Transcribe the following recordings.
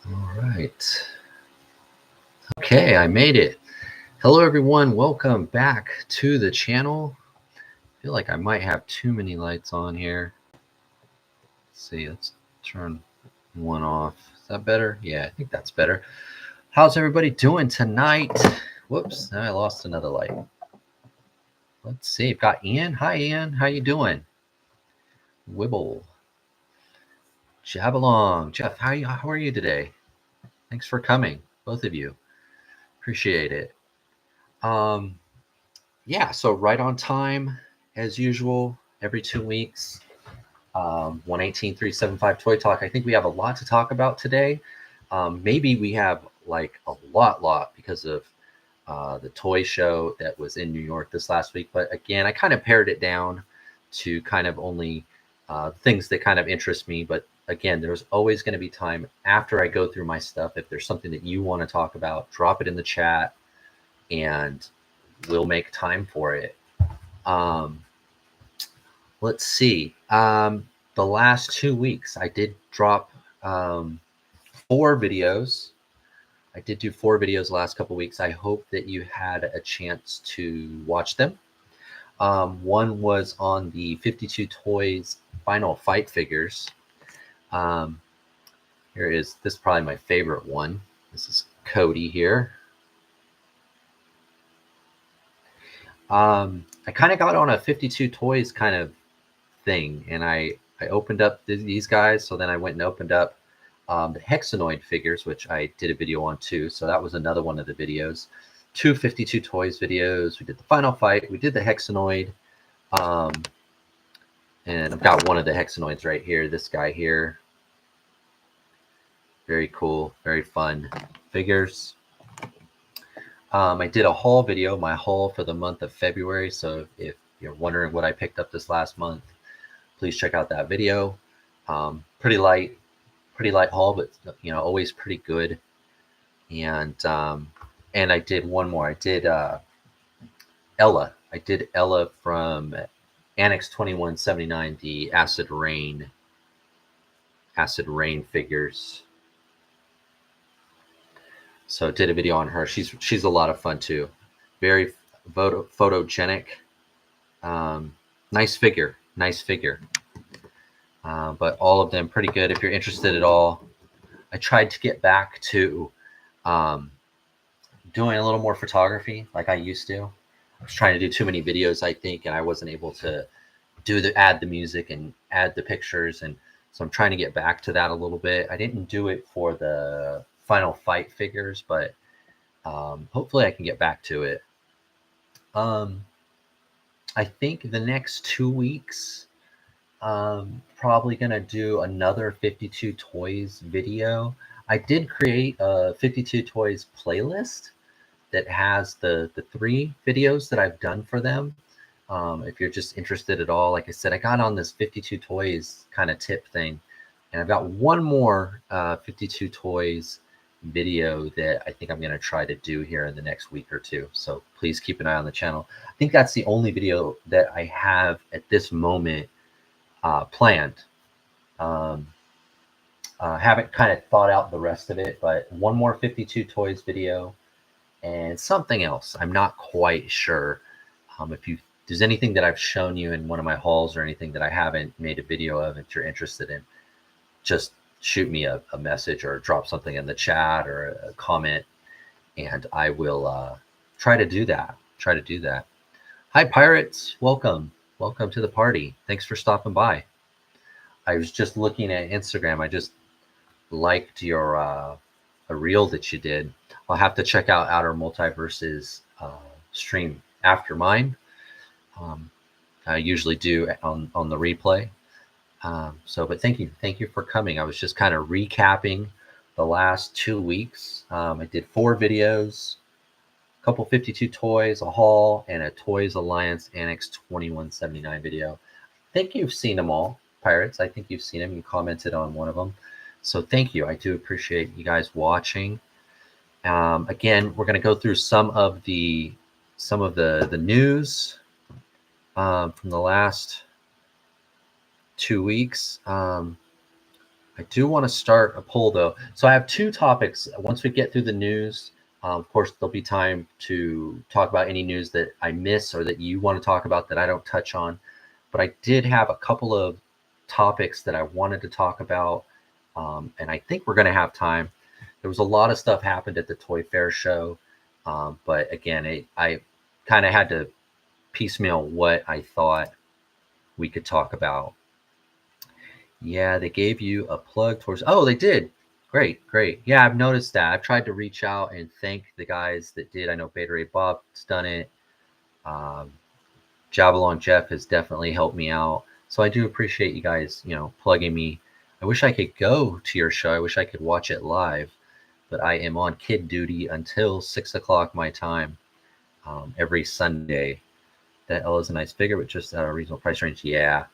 All right. Okay, I made it. Hello, everyone. Welcome back to the channel. I feel like I might have too many lights on here. Let's see. Let's turn one off. Is that better? Yeah, I think that's better. How's everybody doing tonight? Whoops, I lost another light. Let's see. I've got Ian. Hi, Ian. How you doing? Wibble. Jabalong. Jeff, how are you today? Thanks for coming, both of you. Appreciate it. Yeah, so right on time as usual, every 2 weeks. 118-375 Toy Talk. I think we have a lot to talk about today. Maybe we have like a lot because of the toy show that was in New York this last week. But again, I kind of pared it down to kind of only things that kind of interest me. But again, there's always going to be time after I go through my stuff. If there's something that you want to talk about, drop it in the chat and we'll make time for it. Let's see. The last 2 weeks, I did drop 4 videos. I did do 4 videos the last couple weeks. I hope that you had a chance to watch them. One was on the 52 Toys Final Fight figures. Here is this is probably my favorite one. This is Cody here. I kind of got on a 52 Toys kind of thing, and I opened up these guys. So then I went and opened up the Hexanoid figures, which I did a video on too. So that was another one of the videos. 2 52 Toys videos. We did the Final Fight. We did the Hexanoid. And I've got one of the Hexanoids right here. This guy here. Very cool. Very fun figures. I did a haul video, my haul for the month of February. So if you're wondering what I picked up this last month, please check out that video. Pretty light haul, but always pretty good. And I did one more. I did Ella. I did Ella from Annex 2179, the Acid Rain figures. So did a video on her. She's a lot of fun too. Very photogenic. Nice figure. But all of them pretty good if you're interested at all. I tried to get back to doing a little more photography like I used to. I was trying to do too many videos, I think, and I wasn't able to add the music and add the pictures, and so I'm trying to get back to that a little bit. I didn't do it for the Final Fight figures, but hopefully I can get back to it. I think the next 2 weeks, probably gonna do another 52 Toys video. I did create a 52 Toys playlist that has the 3 videos that I've done for them. If you're just interested at all, like I said, I got on this 52 Toys kind of tip thing, and I've got one more 52 Toys video that I think I'm going to try to do here in the next week or two. So please keep an eye on the channel. I think that's the only video that I have at this moment planned. Haven't kind of thought out the rest of it, but one more 52 Toys video and something else. I'm not quite sure. If there's anything that I've shown you in one of my hauls or anything that I haven't made a video of that you're interested in, just shoot me a message or drop something in the chat or a comment, and I will try to do that. Hi, Pirates. Welcome to the party. Thanks for stopping by. I was just looking at Instagram. I just liked your a reel that you did. I'll have to check out Outer Multiverse's stream after mine. I usually do on the replay. But thank you for coming. I was just kind of recapping the last 2 weeks. I did 4 videos, a couple 52 Toys, a haul, and a Toys Alliance Annex 2179 video. I think you've seen them all, Pirates. I think you've seen them. You commented on one of them. So thank you. I do appreciate you guys watching. Again, we're going to go through some of the news from the last 2 weeks. I do want to start a poll though. So I have two topics. Once we get through the news, of course, there'll be time to talk about any news that I miss or that you want to talk about that I don't touch on. But I did have a couple of topics that I wanted to talk about, and I think we're going to have time. There was a lot of stuff happened at the Toy Fair show, but again, I kind of had to piecemeal what I thought we could talk about. Yeah, they gave you a plug towards. Oh, they did. Great, great. Yeah, I've noticed that. I've tried to reach out and thank the guys that did. I know Beta Ray Bob's done it. Um, Jabalon Jeff has definitely helped me out. So I do appreciate you guys, plugging me. I wish I could go to your show. I wish I could watch it live, but I am on kid duty until 6 o'clock my time every Sunday. That L is a nice figure, but just at a reasonable price range. Yeah,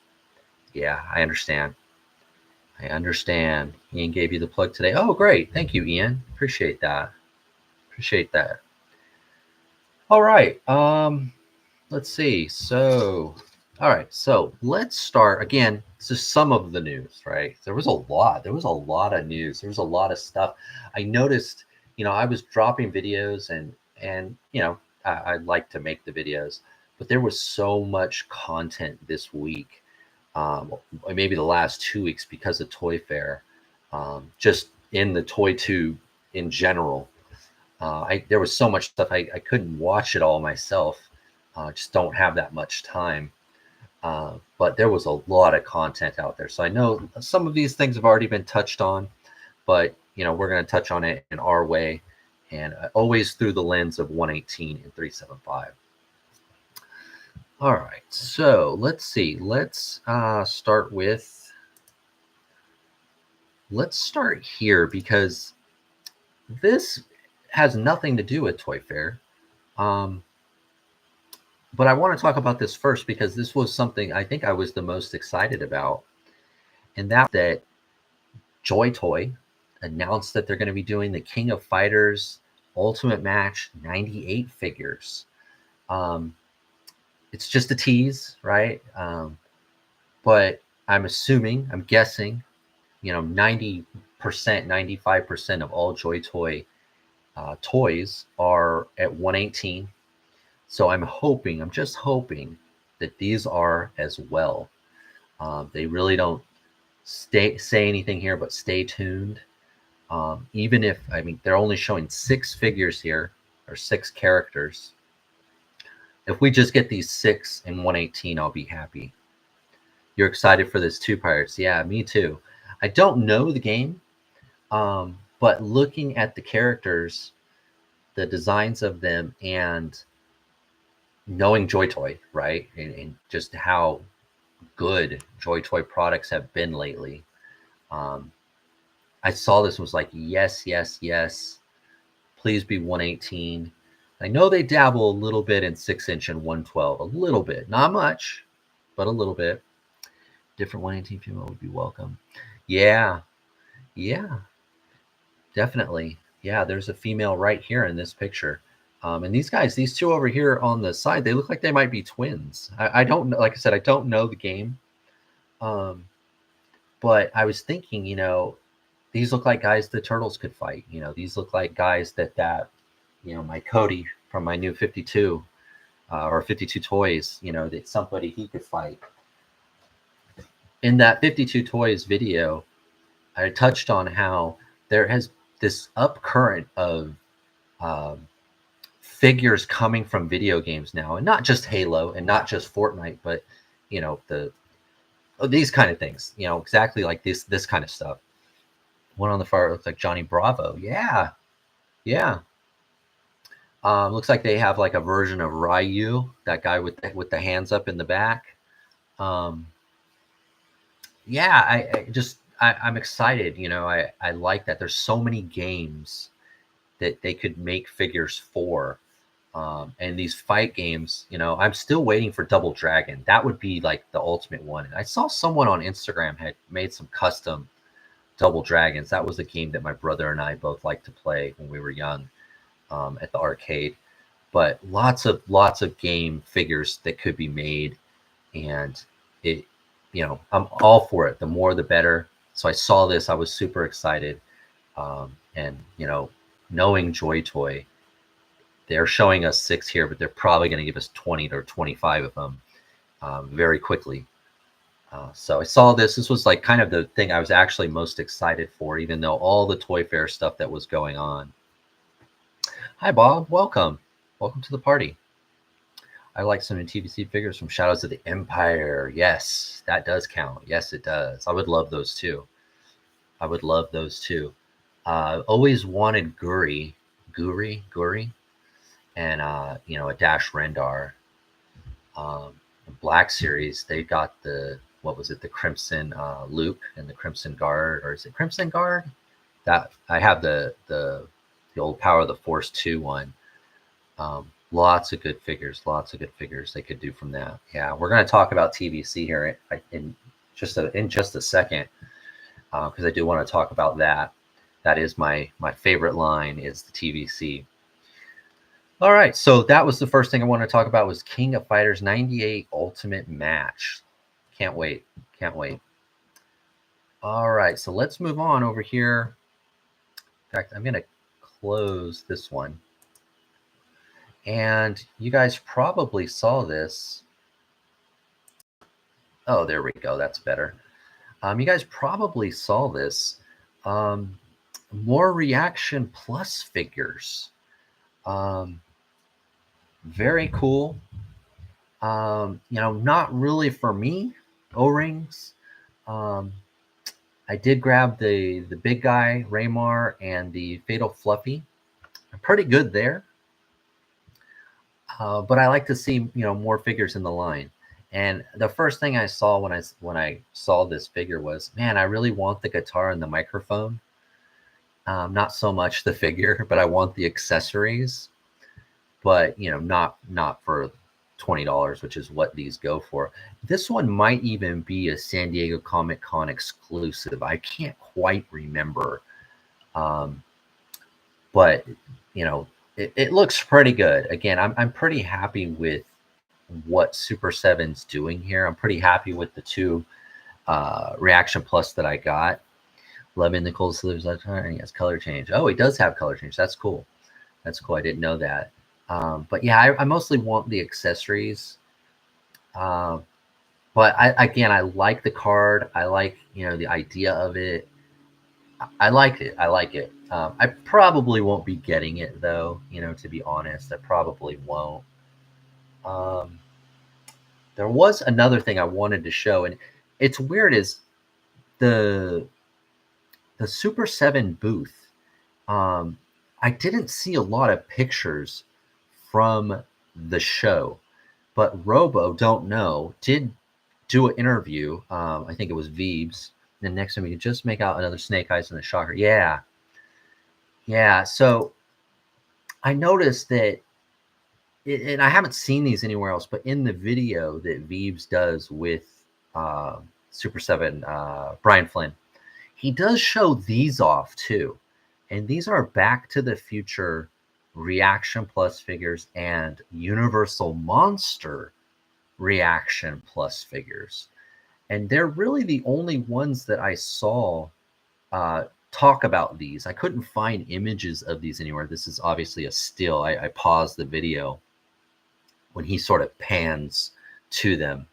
I understand. I understand. Ian gave you the plug today. Oh, great. Thank you, Ian. Appreciate that. Appreciate that. All right. Let's see. So, all right. So let's start again. This is some of the news, right? There was a lot. There was a lot of news. There was a lot of stuff. I noticed, I was dropping videos and I like to make the videos, but there was so much content this week, maybe the last 2 weeks because of Toy Fair, just in the toy tube in general. There was so much stuff I couldn't watch it all myself. Just don't have that much time. But there was a lot of content out there. So I know some of these things have already been touched on, but we're going to touch on it in our way, and always through the lens of 118 and 375. All right, so let's see. Let's start here because this has nothing to do with Toy Fair. But I want to talk about this first because this was something I think I was the most excited about. And that Joy Toy announced that they're going to be doing the King of Fighters Ultimate Match 98 figures. It's just a tease, right? But I'm guessing, 90%, 95% of all Joy Toy toys are at 118. So I'm just hoping that these are as well. They really don't say anything here, but stay tuned. Even if, they're only showing 6 figures here, or 6 characters. If we just get these 6 in 118, I'll be happy. You're excited for this too, Pirates? Yeah, me too. I don't know the game, but looking at the characters, the designs of them, and knowing Joy Toy, right, and just how good Joy Toy products have been lately, I saw this and was like, yes, please be 118. I know they dabble a little bit in 6-inch and 112, a little bit, not much, but a little bit. Different 118 female would be welcome. Yeah, definitely. Yeah, there's a female right here in this picture. And these two over here on the side, they look like they might be twins. I don't know. Like I said, I don't know the game. But I was thinking, these look like guys the Turtles could fight. These look like guys that my Cody from my new 52 or 52 Toys, that somebody he could fight. In that 52 Toys video, I touched on how there has this upcurrent of figures coming from video games now, and not just Halo and not just Fortnite, but these kind of things, exactly like this kind of stuff. One on the far looks like Johnny Bravo. Yeah. Looks like they have like a version of Ryu, that guy with the hands up in the back. I'm excited. I like that there's so many games that they could make figures for. And these fight games, I'm still waiting for Double Dragon. That would be like the ultimate one. And I saw someone on Instagram had made some custom Double Dragons. That was a game that my brother and I both liked to play when we were young, at the arcade. But lots of game figures that could be made, and I'm all for it. The more, the better. So I saw this, I was super excited. And knowing Joy Toy, they're showing us 6 here, but they're probably going to give us 20 or 25 of them very quickly. So I saw this. This was like kind of the thing I was actually most excited for, even though all the Toy Fair stuff that was going on. Hi, Bob. Welcome. Welcome to the party. I like some TVC figures from Shadows of the Empire. Yes, that does count. Yes, it does. I would love those too. I would love those too. Always wanted Guri, and a Dash Rendar. Black Series, they got the, what was it, the Crimson Luke and the Crimson Guard, or is it Crimson Guard? That I have the old Power of the Force 2 one. Lots of good figures they could do from that. Yeah, we're going to talk about TVC here in just a second, because I do want to talk about that. That is my favorite line, is the TVC. All right, so that was the first thing I wanted to talk about, was King of Fighters 98 Ultimate Match. Can't wait. All right, so let's move on over here. In fact, I'm going to close this one. And you guys probably saw this. Oh, there we go. That's better. You guys probably saw this. More Reaction Plus figures. Very cool. Not really for me. O-rings. I did grab the big guy, Raymar, and the Fatal Fluffy. I'm pretty good there. But I like to see, more figures in the line. And the first thing I saw when I saw this figure was, man, I really want the guitar and the microphone. Not so much the figure, but I want the accessories. But not for $20, which is what these go for. This one might even be a San Diego Comic-Con exclusive. I can't quite remember. But it looks pretty good. Again, I'm pretty happy with what Super 7's doing here. I'm pretty happy with the 2 Reaction Plus that I got. Lemon Nichols lives on time, and he has color change. Oh, he does have color change. That's cool. I didn't know that. But yeah, I mostly want the accessories. But I like the card. I like, the idea of it. I like it. I probably won't be getting it though, to be honest. I probably won't. There was another thing I wanted to show, and it's weird, is the Super 7 booth. I didn't see a lot of pictures from the show, but Robo Don't Know did do an interview. I think it was Veebs. And next time we could just make out another Snake Eyes and a Shocker. Yeah. So I noticed that, and I haven't seen these anywhere else, but in the video that Veebs does with Super 7, Brian Flynn, he does show these off too. And these are Back to the Future Reaction Plus figures and Universal Monster Reaction Plus figures. And they're really the only ones that I saw talk about these. I couldn't find images of these anywhere. This is obviously a still. I paused the video when he sort of pans to them.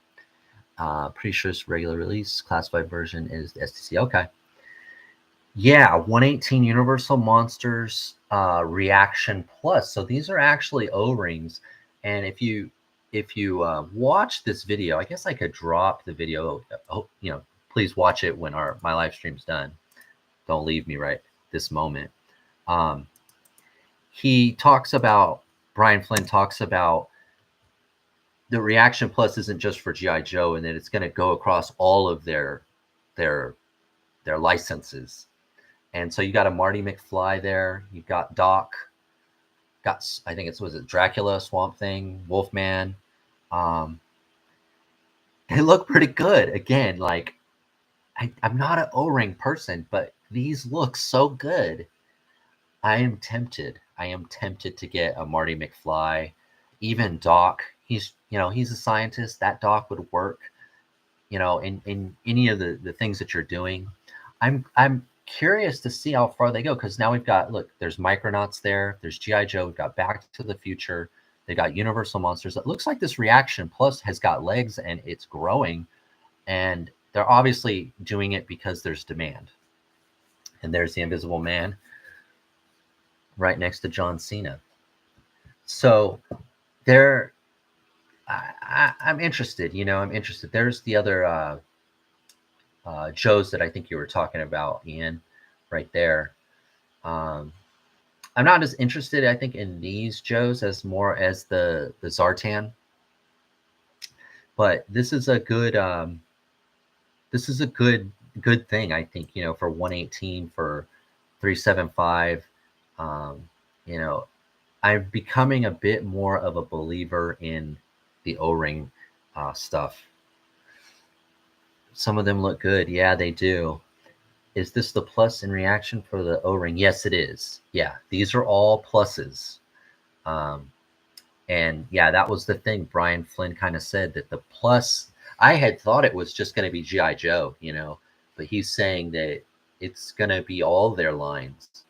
Pretty sure it's regular release. Classified version is the STC. Okay. Yeah, 118 Universal Monsters Reaction Plus. So these are actually O-rings. And if you watch this video, I guess I could drop the video. Please watch it when my live stream's done. Don't leave me right this moment. Brian Flynn talks about the Reaction Plus isn't just for G.I. Joe, and that it's going to go across all of their licenses. And so you got a Marty McFly there. You got Doc. I think was it Dracula, Swamp Thing, Wolfman. They look pretty good. Again, like I'm not an O-ring person, but these look so good. I am tempted to get a Marty McFly, even Doc. He's a scientist. That Doc would work, in any of the things that you're doing. I'm curious to see how far they go, because now we've got, look, there's Micronauts there, there's GI Joe, we've got Back to the Future, they got Universal Monsters. It looks like this Reaction Plus has got legs and it's growing, and they're obviously doing it because there's demand. And there's the Invisible Man right next to John Cena. So there, I'm interested. I'm interested. There's the other Joes that I think you were talking about, Ian, right there. I'm not as interested, I think, in these Joes as more as the Zartan. But this is a good good thing, I think, for 118, for 375. You know, I'm becoming a bit more of a believer in the O-ring stuff. Some of them look good. Yeah, they do. Is this the plus in Reaction for the O-ring? Yes, it is. Yeah, these are all pluses. And yeah, that was the thing. Brian Flynn kind of said that the plus, I had thought it was just going to be G.I. Joe, but he's saying that it's going to be all their lines.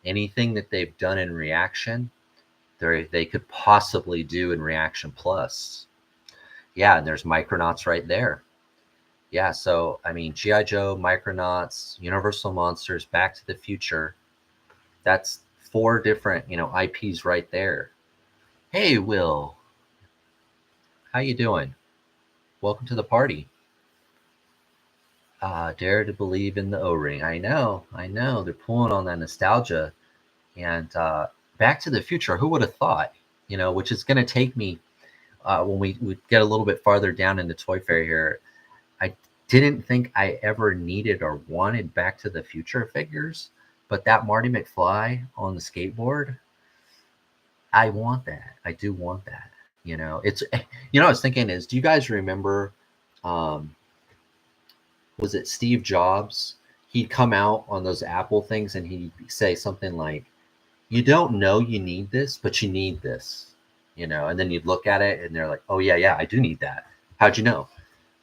Anything that they've done in Reaction, they could possibly do in Reaction Plus. Yeah, and there's Micronauts right there. Yeah, so I mean, G.I. Joe, Micronauts, Universal Monsters, Back to the Future. That's 4 different, IPs right there. Hey, Will. How you doing? Welcome to the party. Dare to believe in the O-ring. I know. They're pulling on that nostalgia. And Back to the Future, who would have thought? Which is going to take me, when we get a little bit farther down into Toy Fair here, I didn't think I ever needed or wanted Back to the Future figures, but that Marty McFly on the skateboard, I want that. I do want that. It's, I was thinking is, do you guys remember, was it Steve Jobs? He'd come out on those Apple things and he'd say something like, you don't know you need this, but you need this, and then you'd look at it and they're like, oh yeah, I do need that. How'd you know?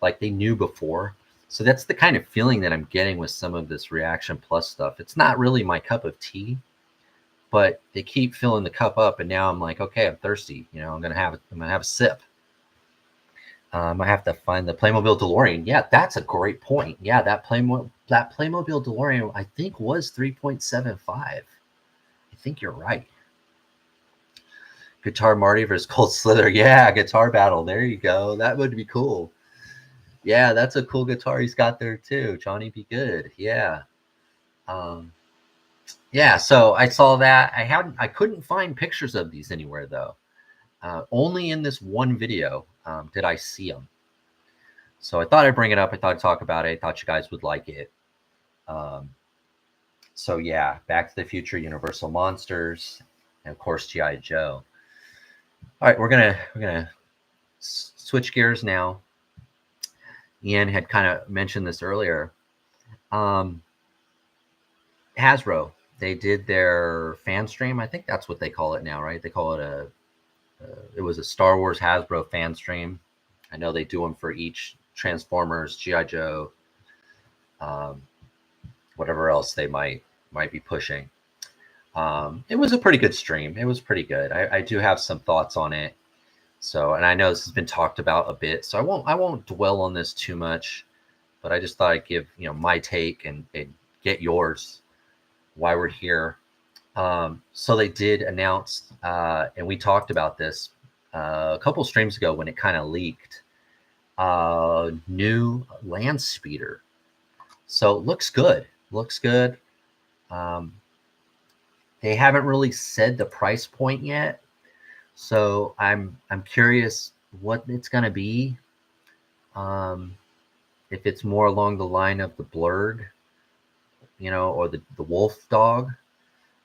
Like they knew before. So that's the kind of feeling that I'm getting with some of this Reaction Plus stuff. It's not really my cup of tea, but they keep filling the cup up, and now I'm like, okay, I'm thirsty. I'm gonna have a sip. I have to find the Playmobil DeLorean. Yeah, that's a great point. Yeah, that Playmobil DeLorean, I think, was 3.75. I think you're right. Guitar Marty versus Cold Slither. Yeah, guitar battle. There you go. That would be cool. Yeah, that's a cool guitar he's got there too. Johnny Be Good. Yeah. Yeah, so I saw that. I couldn't find pictures of these anywhere though. Only in this one video did I see them. So I thought I'd bring it up. I thought I'd talk about it. I thought you guys would like it. So yeah, Back to the Future, Universal Monsters, and of course G.I. Joe. All right, we're gonna switch gears now. Ian had kind of mentioned this earlier. Hasbro, they did their fan stream. I think that's what they call it now, right? They call it it was a Star Wars Hasbro fan stream. I know they do them for each Transformers, G.I. Joe, whatever else they might be pushing. It was a pretty good stream. It was pretty good. I do have some thoughts on it. So, and I know this has been talked about a bit, so I won't dwell on this too much, but I just thought I'd give, my take and get yours why we're here. So they did announce, and we talked about this a couple streams ago when it kind of leaked, new Land Speeder. So it looks good. They haven't really said the price point yet, so I'm curious what it's going to be. If it's more along the line of the Blurred, or the Wolf Dog.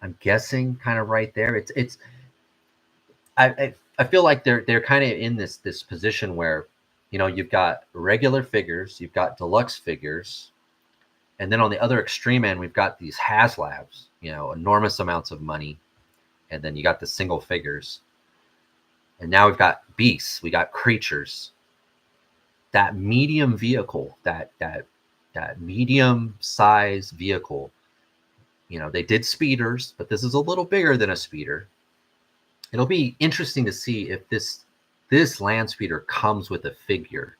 I'm guessing kind of right there. I feel like they're kind of in this position where, you've got regular figures, you've got deluxe figures, and then on the other extreme end, we've got these HasLabs, enormous amounts of money, and then you got the single figures, and now we've got beasts, we got creatures. That medium vehicle, that that medium size vehicle. You know, they did speeders, but this is a little bigger than a speeder. It'll be interesting to see if this land speeder comes with a figure.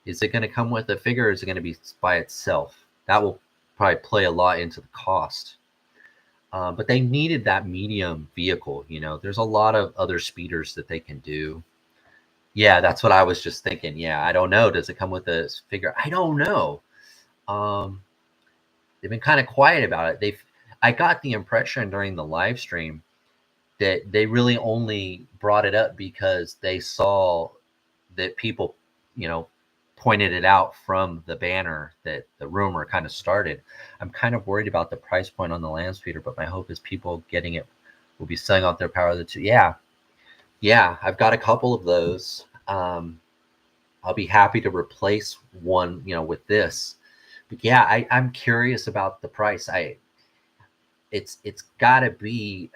Is it going to come with a figure, or is it going to be by itself? That will probably play a lot into the cost. But they needed that medium vehicle. You know, there's a lot of other speeders that they can do. Yeah, that's what I was just thinking. Yeah, I don't know. Does it come with a figure? I don't know. Um, they've been kind of quiet about it. I got the impression during the live stream that they really only brought it up because they saw that people, you know, pointed it out from the banner that the rumor kind of started. I'm kind of worried about the price point on the land speeder, but my hope is people getting it will be selling out their Power of the Two. Yeah, I've got a couple of those. I'll be happy to replace one, you know, with this. But yeah, I'm curious about the price. It's got to be.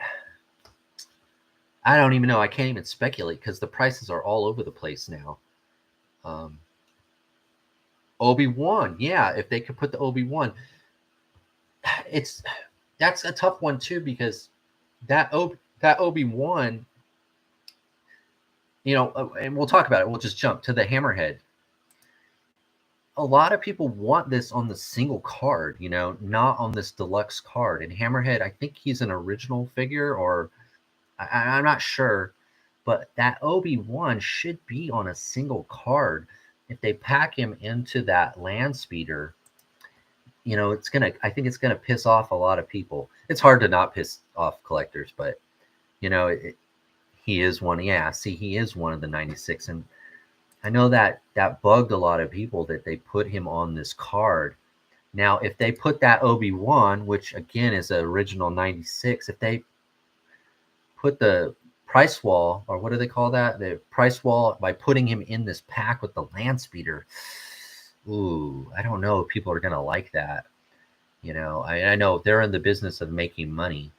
I don't even know. I can't even speculate because the prices are all over the place now. Obi-Wan, yeah, if they could put the Obi-Wan, that's a tough one too, because that Obi-Wan, you know, and we'll talk about it. We'll just jump to the Hammerhead. A lot of people want this on the single card, you know, not on this deluxe card. And Hammerhead, I think he's an original figure, or I'm not sure, but that Obi-Wan should be on a single card. If they pack him into that land speeder, you know, I think it's gonna piss off a lot of people. It's hard to not piss off collectors, but you know, he is one. Yeah, see, he is one of the 96, and I know that bugged a lot of people that they put him on this card. Now, if they put that Obi-Wan, which again is an original 96, if they put the price wall, or what do they call that? The price wall, by putting him in this pack with the land speeder. Ooh, I don't know if people are going to like that. You know, I know they're in the business of making money.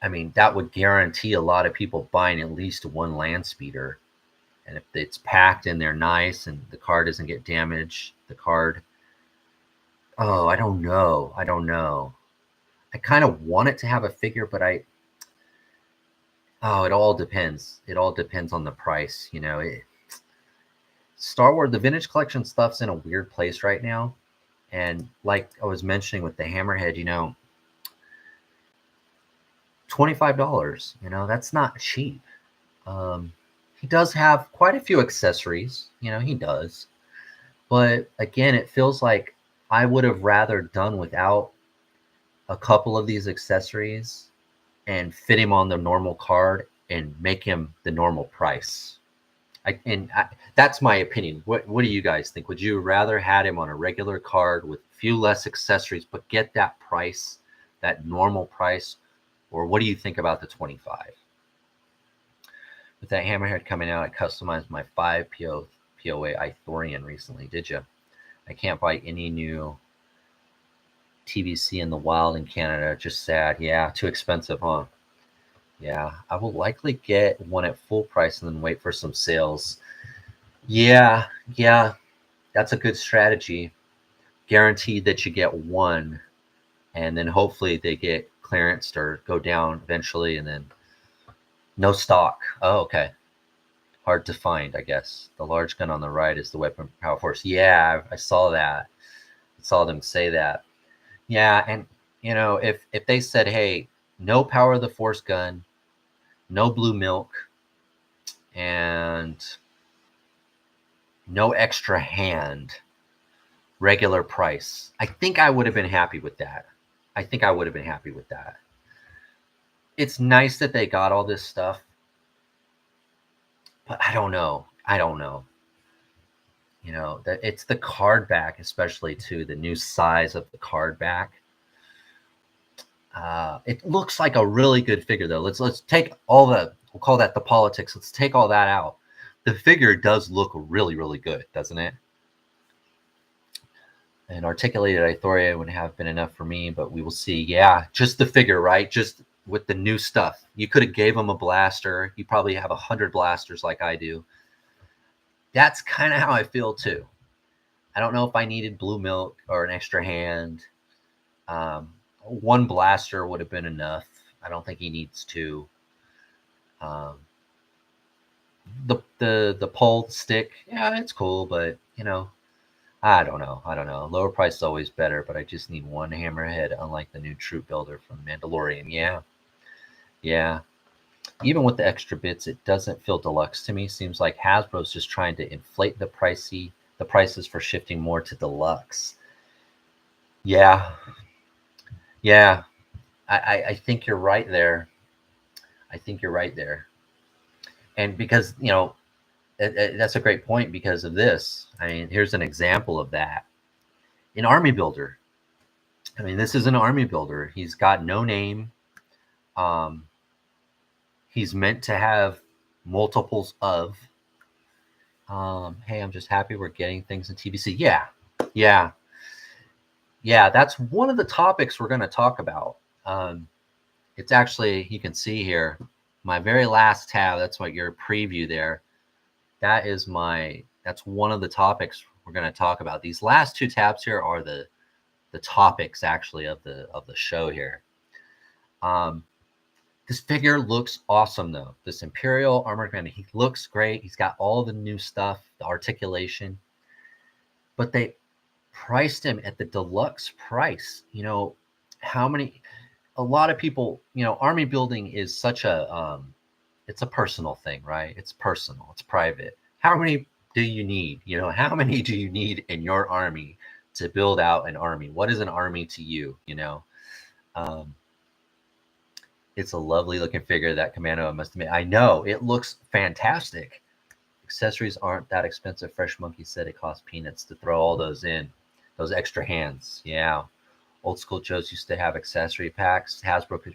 I mean, that would guarantee a lot of people buying at least one land speeder. And if it's packed and they're nice and the card doesn't get damaged, oh, I don't know. I kind of want it to have a figure, but it all depends. It all depends on the price. You know, Star Wars, the vintage collection stuff's in a weird place right now. And like I was mentioning with the Hammerhead, you know, $25, you know, that's not cheap. He does have quite a few accessories, you know, he does. But again, it feels like I would have rather done without a couple of these accessories and fit him on the normal card and make him the normal price. That's my opinion. What do you guys think? Would you rather had him on a regular card with a few less accessories, but get that price, that normal price? Or what do you think about the 25? With that Hammerhead coming out, I customized my 5 POA Ithorian recently. Did you? I can't buy any new TVC in the wild in Canada. Just sad. Yeah, too expensive, huh? Yeah, I will likely get one at full price and then wait for some sales. Yeah, that's a good strategy. Guaranteed that you get one, and then hopefully they get clearanced or go down eventually, and then no stock. Oh, okay. Hard to find, I guess. The large gun on the right is the weapon power force. Yeah, I saw that. I saw them say that. Yeah, and you know, if they said, hey, no power of the force gun, no blue milk, and no extra hand, regular price, I think I would have been happy with that. It's nice that they got all this stuff, but I don't know. You know, that it's the card back, especially too, the new size of the card back. It looks like a really good figure, though. Let's take all the, we'll call that the politics. Let's take all that out. The figure does look really, really good, doesn't it? An articulated Ithorian would have been enough for me, but we will see. Yeah, just the figure, right? Just with the new stuff. You could have gave him a blaster. You probably have 100 blasters like I do. That's kind of how I feel too. I don't know if I needed blue milk or an extra hand. One blaster would have been enough. I don't think he needs two. Um, the pole stick, yeah, it's cool, but I don't know. I don't know. Lower price is always better, but I just need one hammerhead, unlike the new troop builder from Mandalorian. Yeah, yeah. Even with the extra bits, it doesn't feel deluxe to me. Seems like Hasbro's just trying to inflate the prices for shifting more to deluxe. Yeah, yeah. I think you're right there. I think you're right there. And because that's a great point because of this. I mean, here's an example of that. An army builder. I mean, this is an army builder. He's got no name. Um, he's meant to have multiples of. Hey, I'm just happy we're getting things in TBC. Yeah, yeah, yeah. That's one of the topics we're going to talk about. It's actually, you can see here, my very last tab. That's what your preview there. That's one of the topics we're going to talk about. These last two tabs here are the topics actually of the show here. This figure looks awesome though. This Imperial Armored Commander, he looks great. He's got all the new stuff, the articulation, but they priced him at the deluxe price. A lot of people, army building is such a it's a personal thing, right? It's personal, it's private. How many do you need? How many do you need in your army to build out an army? What is an army to you? It's a lovely looking figure that Commando must have made. I know, it looks fantastic. Accessories aren't that expensive. Fresh Monkey said it costs peanuts to throw all those in. Those extra hands. Yeah. Old School Joes used to have accessory packs. Hasbro.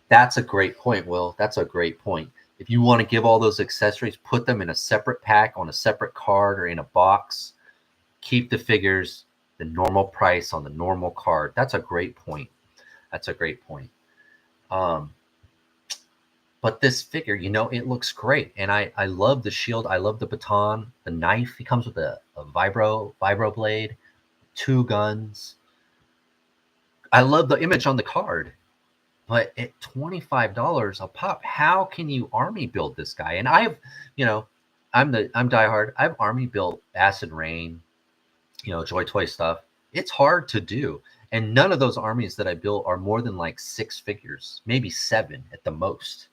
That's a great point, Will. That's a great point. If you want to give all those accessories, put them in a separate pack on a separate card or in a box. Keep the figures the normal price on the normal card. That's a great point. That's a great point. But this figure, it looks great. And I love the shield. I love the baton, the knife. He comes with a vibro blade, 2 guns. I love the image on the card. But at $25 a pop, how can you army build this guy? And I'm diehard. I've army built Acid Rain, Joy Toy stuff. It's hard to do. And none of those armies that I built are more than like 6 figures, maybe 7 at the most.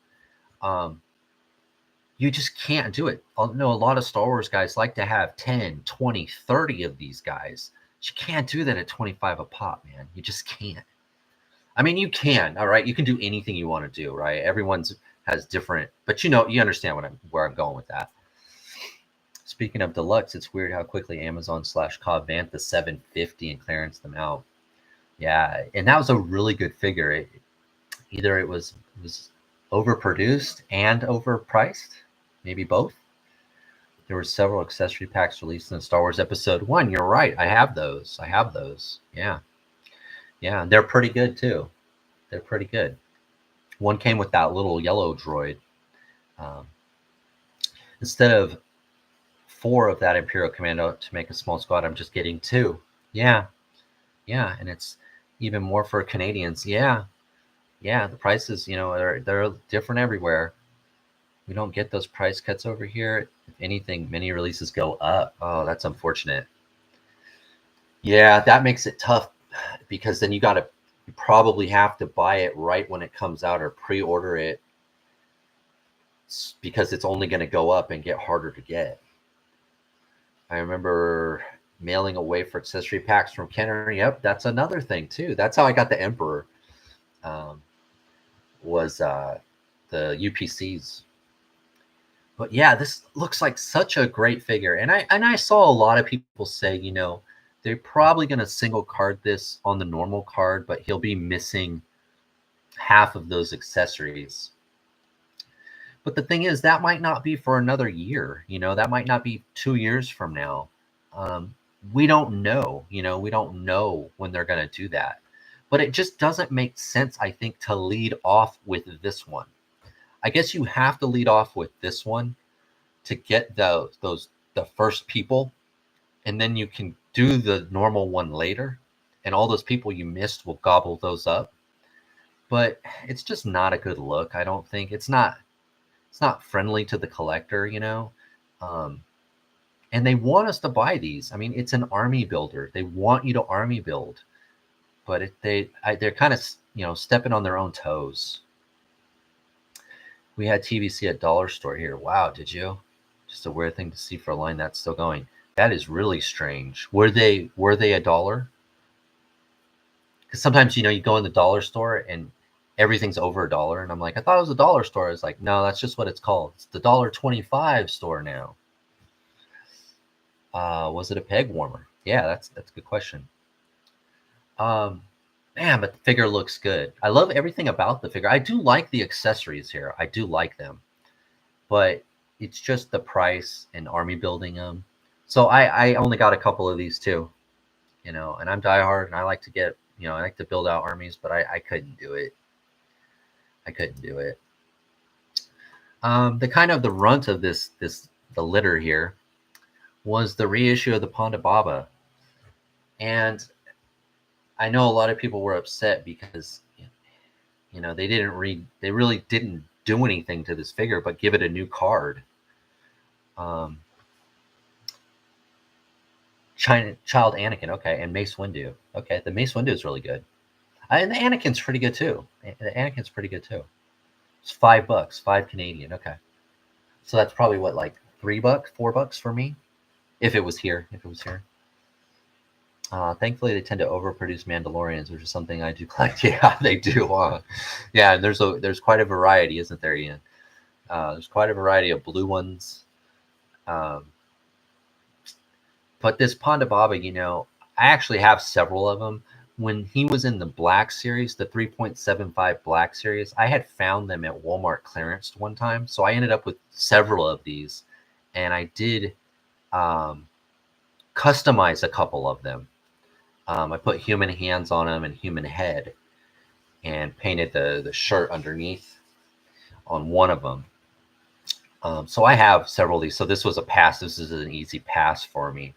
You just can't do it. I know a lot of Star Wars guys like to have 10, 20, 30 of these guys. You can't do that at 25 a pop, man. You just can't. I mean, you can, all right? You can do anything you want to do, right? Everyone's has different, but you understand where I'm going with that. Speaking of deluxe, it's weird how quickly Amazon/Cobb vamped the 750 and clearance them out. Yeah, and that was a really good figure. Either it was overproduced and overpriced, maybe both. There were several accessory packs released in Star Wars Episode 1. You're right. I have those. Yeah. Yeah, they're pretty good too. They're pretty good. One came with that little yellow droid. Instead of 4 of that Imperial Commando to make a small squad, I'm just getting 2. Yeah. Yeah, and it's even more for Canadians. Yeah. Yeah, the prices, they're different everywhere. We don't get those price cuts over here. If anything, mini releases go up. Oh, that's unfortunate. Yeah, that makes it tough because then you probably have to buy it right when it comes out or pre-order it because it's only going to go up and get harder to get. I remember mailing away for accessory packs from Kenner. Yep, that's another thing too. That's how I got the Emperor. Was the UPCs. But yeah, this looks like such a great figure. And I saw a lot of people say, they're probably going to single card this on the normal card, but he'll be missing half of those accessories. But the thing is, that might not be for another year. That might not be 2 years from now. We don't know. We don't know when they're going to do that. But it just doesn't make sense, I think, to lead off with this one. I guess you have to lead off with this one to get the first people, and then you can do the normal one later, and all those people you missed will gobble those up. But it's just not a good look. I don't think it's not friendly to the collector, Um, and they want us to buy these. I mean, it's an army builder. They want you to army build, but they're kind of stepping on their own toes. We had TVC at Dollar Store here. Wow, did you? Just a weird thing to see for a line that's still going. That is really strange. Were they a dollar? Because sometimes you go in the dollar store and everything's over $1, and I'm like, I thought it was a dollar store. It's like, no, that's just what it's called. It's the $1.25 store now. Was it a peg warmer? Yeah, that's a good question. Man, but the figure looks good. I love everything about the figure. I do like the accessories here. I do like them, but it's just the price and army building them. So I only got a couple of these too, and I'm diehard and I like to get, I like to build out armies, but I couldn't do it. I couldn't do it. The kind of the runt of the litter here was the reissue of the Ponda Baba. And I know a lot of people were upset because, they really didn't do anything to this figure, but give it a new card. Child Anakin, okay, and Mace Windu. Okay, the Mace Windu is really good. And the Anakin's pretty good too. It's $5, 5 Canadian. Okay. So that's probably what, like $3, $4 for me? If it was here. Thankfully, they tend to overproduce Mandalorians, which is something I do collect. Yeah, they do. Yeah, and there's quite a variety, isn't there, Ian? There's quite a variety of blue ones. But this Ponda Baba, I actually have several of them. When he was in the Black Series, the 3.75 Black Series, I had found them at Walmart clearance one time. So I ended up with several of these, and I did customize a couple of them. I put human hands on them and human head, and painted the shirt underneath on one of them. So I have several of these. So this was a pass. This is an easy pass for me.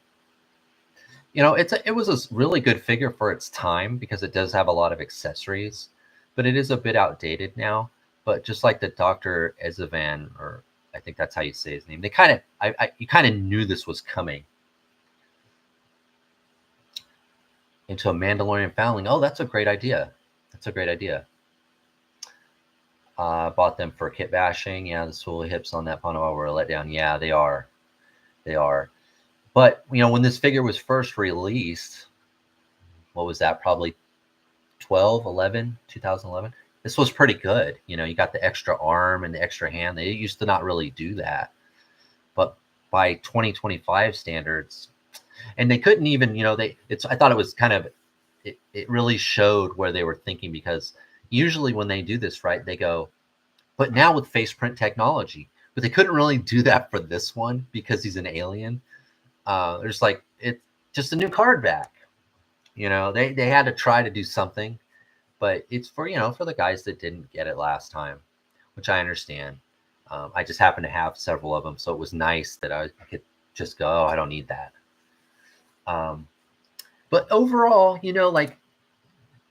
It was a really good figure for its time because it does have a lot of accessories, but it is a bit outdated now. But just like the Dr. Ezevan, or I think that's how you say his name, you kind of knew this was coming. Into a Mandalorian foundling. Oh, that's a great idea. Bought them for kit bashing. Yeah, the Swooly hips on that Ponda were a letdown. Yeah, they are. But, when this figure was first released, what was that? Probably 2011. This was pretty good. You got the extra arm and the extra hand. They used to not really do that. But by 2025 standards, and they couldn't even, I thought it was kind of, it really showed where they were thinking, because usually when they do this, right, they go, but now with face print technology, but they couldn't really do that for this one because he's an alien. There's like, it's just a new card back. They had to try to do something, but it's for the guys that didn't get it last time, which I understand. I just happen to have several of them, so it was nice that I could just go, oh, I don't need that. But overall,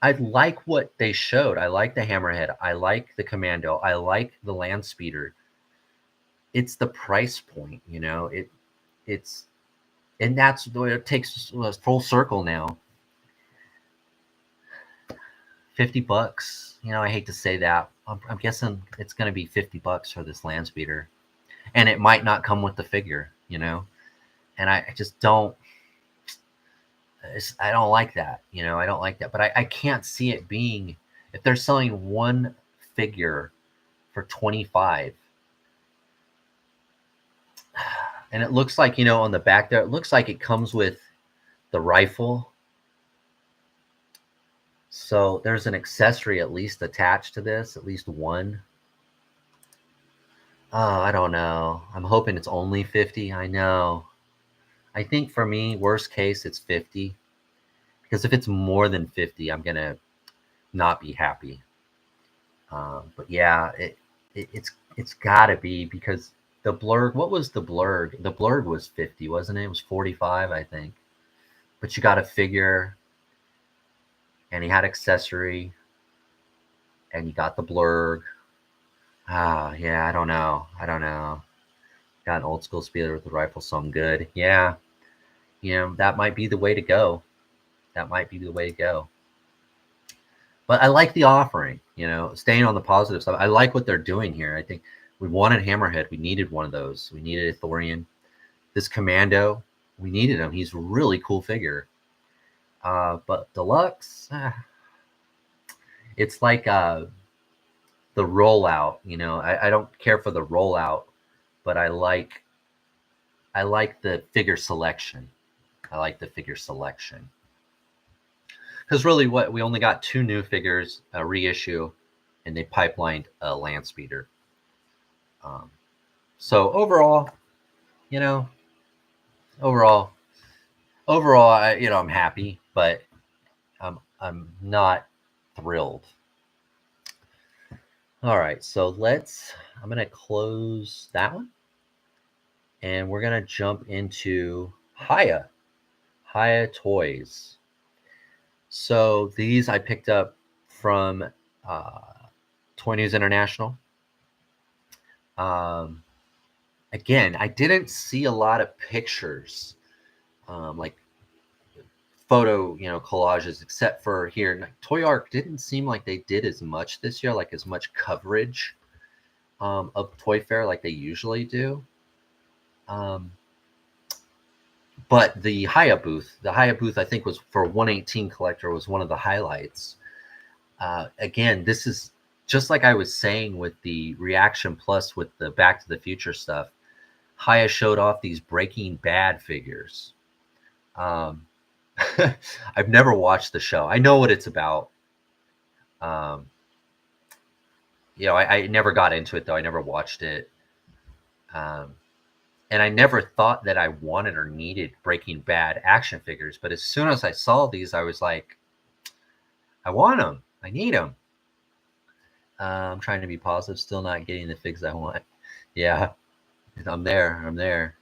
I like what they showed. I like the Hammerhead. I like the Commando. I like the Land Speeder. It's the price point, it's, and that's the way it takes us full circle now. $50. I hate to say that. I'm guessing it's going to be $50 for this Land Speeder, and it might not come with the figure, and I just don't. I don't like that, I don't like that. But I can't see it being, if they're selling one figure for $25, and it looks like, on the back there, it looks like it comes with the rifle. So there's an accessory at least attached to this, at least one. Oh, I don't know. I'm hoping it's only 50. I know. I think for me, worst case, it's 50. Because if it's more than 50, I'm going to not be happy. But yeah, it's got to be, because the Blurg, what was the Blurg? The Blurg was 50, wasn't it? It was 45, I think. but you got a figure, and he had accessory, and you got the blurg. Yeah, I don't know. Got an old school speeder with the rifle, so I'm good. Yeah, that might be the way to go. But I like the offering, staying on the positive side. I like what they're doing here. I think we wanted Hammerhead. We needed one of those. We needed a Thorian. This Commando, we needed him. He's a really cool figure. But Deluxe, it's like the rollout. I don't care for the rollout, but I like the figure selection. Because really, we only got 2 new figures, a reissue, and they pipelined a land speeder. So overall, I'm happy, but I'm not thrilled. All right, so I'm gonna close that one, and we're gonna jump into Hiya Toys. So these I picked up from Toy News International. Again, I didn't see a lot of pictures, like photo, collages, except for here. Toy Ark didn't seem like they did as much this year, like as much coverage of Toy Fair like they usually do. But the Hiya booth, I think was for 118 collector, was one of the highlights. Again, this is just like I was saying with the Reaction Plus with the Back to the Future stuff. Hiya showed off these Breaking Bad figures. I've never watched the show. I know what it's about. I never got into it though. I never watched it. And I never thought that I wanted or needed Breaking Bad action figures. But as soon as I saw these, I was like, I want them. I need them. I'm trying to be positive, still not getting the figs I want. Yeah, I'm there.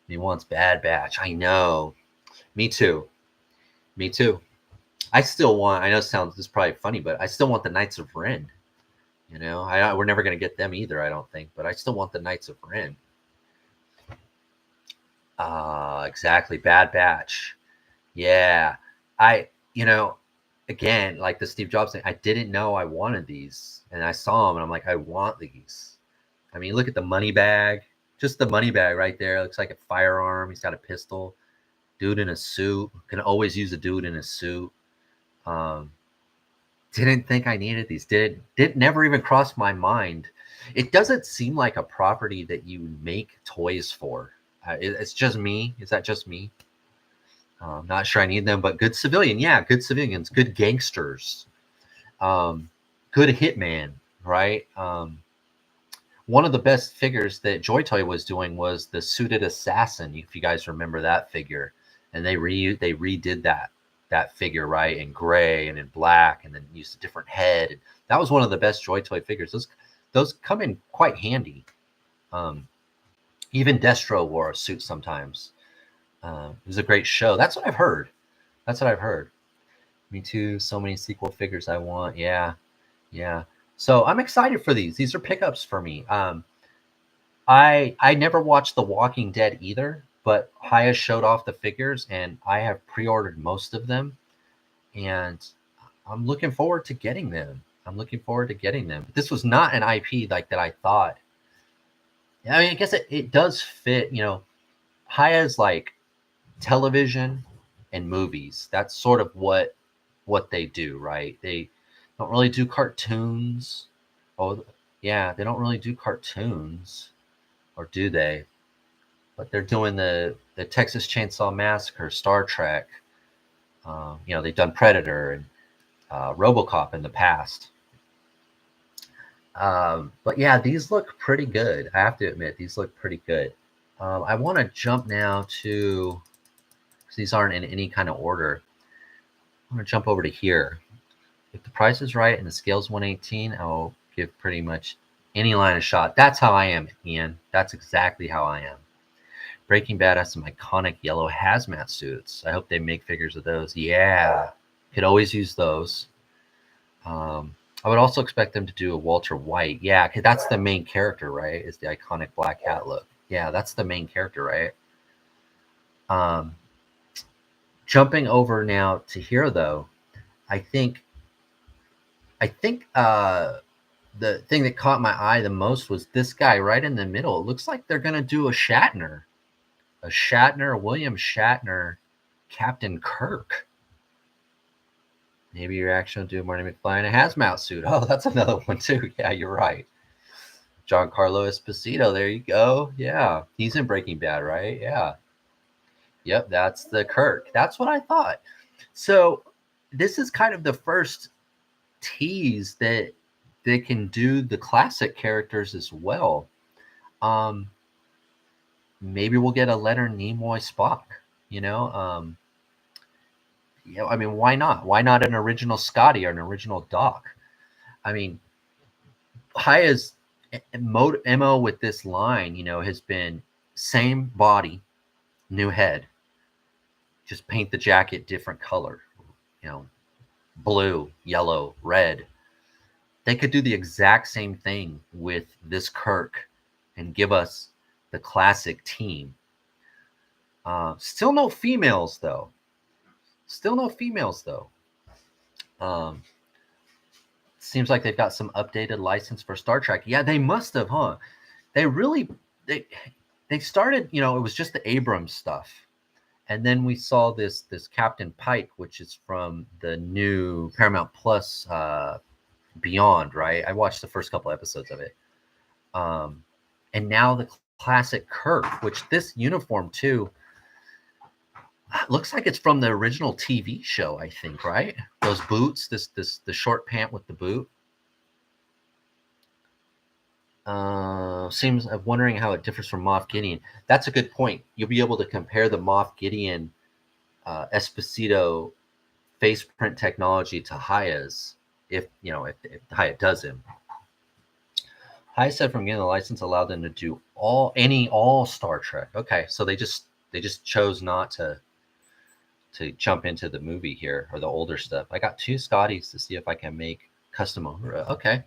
He wants Bad Batch. I know. Me too. I still want, I know this is probably funny, but I still want the Knights of Ren. We're never going to get them either, I don't think. But I still want the Knights of Ren. Exactly. Bad Batch. Yeah. Again, like the Steve Jobs thing, I didn't know I wanted these. And I saw them and I'm like, I want these. I mean, look at the money bag. Just the money bag right there. It looks like a firearm. He's got a pistol. Dude in a suit. Can always use a dude in a suit. Didn't think I needed these. Did never even cross my mind. It doesn't seem like a property that you make toys for. It's just me. Is that just me? I'm not sure I need them, but good civilian. Yeah, good civilians. Good gangsters. Good hitman, right? One of the best figures that Joy Toy was doing was the suited assassin. If you guys remember that figure, and they redid that figure, right, in gray and in black, and then used a different head. That was one of the best Joy Toy figures. Those come in quite handy. Even Destro wore a suit sometimes. It was a great show. That's what I've heard. Me too. So many sequel figures I want. Yeah. So I'm excited for these. These are pickups for me. I never watched The Walking Dead either, but Hiya showed off the figures, and I have pre-ordered most of them, and I'm looking forward to getting them. But this was not an IP like that I thought. I mean, I guess it does fit. Hiya's like television and movies. That's sort of what they do, right? They don't really do cartoons. Oh, yeah, they don't really do cartoons, or do they? But they're doing the Texas Chainsaw Massacre, Star Trek. They've done Predator and RoboCop in the past. But yeah, these look pretty good. I have to admit, these look pretty good. I want to jump now to, because these aren't in any kind of order. I'm going to jump over to here. If the price is right and the scale's 118, I'll give pretty much any line a shot. That's how I am, Ian. That's exactly how I am. Breaking Bad has some iconic yellow hazmat suits. I hope they make figures of those. Yeah, could always use those. I would also expect them to do a Walter White. Yeah, because that's the main character, right? Is the iconic black hat look. Yeah, that's the main character, right? Jumping over now to here, though, I think the thing that caught my eye the most was this guy right in the middle. It looks like they're gonna do a William Shatner, Captain Kirk. Maybe your action will do Marty McFly in a hazmat suit. Oh, that's another one too. Yeah, you're right. Giancarlo Esposito. There you go. Yeah, he's in Breaking Bad, right? Yeah. Yep, that's the Kirk. That's what I thought. So this is kind of the first tease that they can do the classic characters as well. Maybe we'll get a Leonard Nimoy Spock. I mean, why not? Why not an original Scotty or an original Doc? I mean, Haya's MO with this line, has been same body, new head. Just paint the jacket different color, blue, yellow, red. They could do the exact same thing with this Kirk and give us the classic team. Still no females, though. Seems like they've got some updated license for Star Trek. Yeah, they must have, huh? They started, it was just the Abrams stuff. And then we saw this Captain Pike, which is from the new Paramount Plus Beyond, right? I watched the first couple episodes of it. And now the classic Kirk, which this uniform too looks like it's from the original TV show, I think, right? Those boots, the short pant with the boot. Seems I'm wondering how it differs from Moff Gideon. That's a good point. You'll be able to compare the Moff Gideon Esposito face print technology to Haya's if Haya does him. Haya said from getting the license allowed them to do all Star Trek. Okay, so they just chose not to jump into the movie here or the older stuff. I got 2 Scotties to see if I can make custom Uhura. Okay.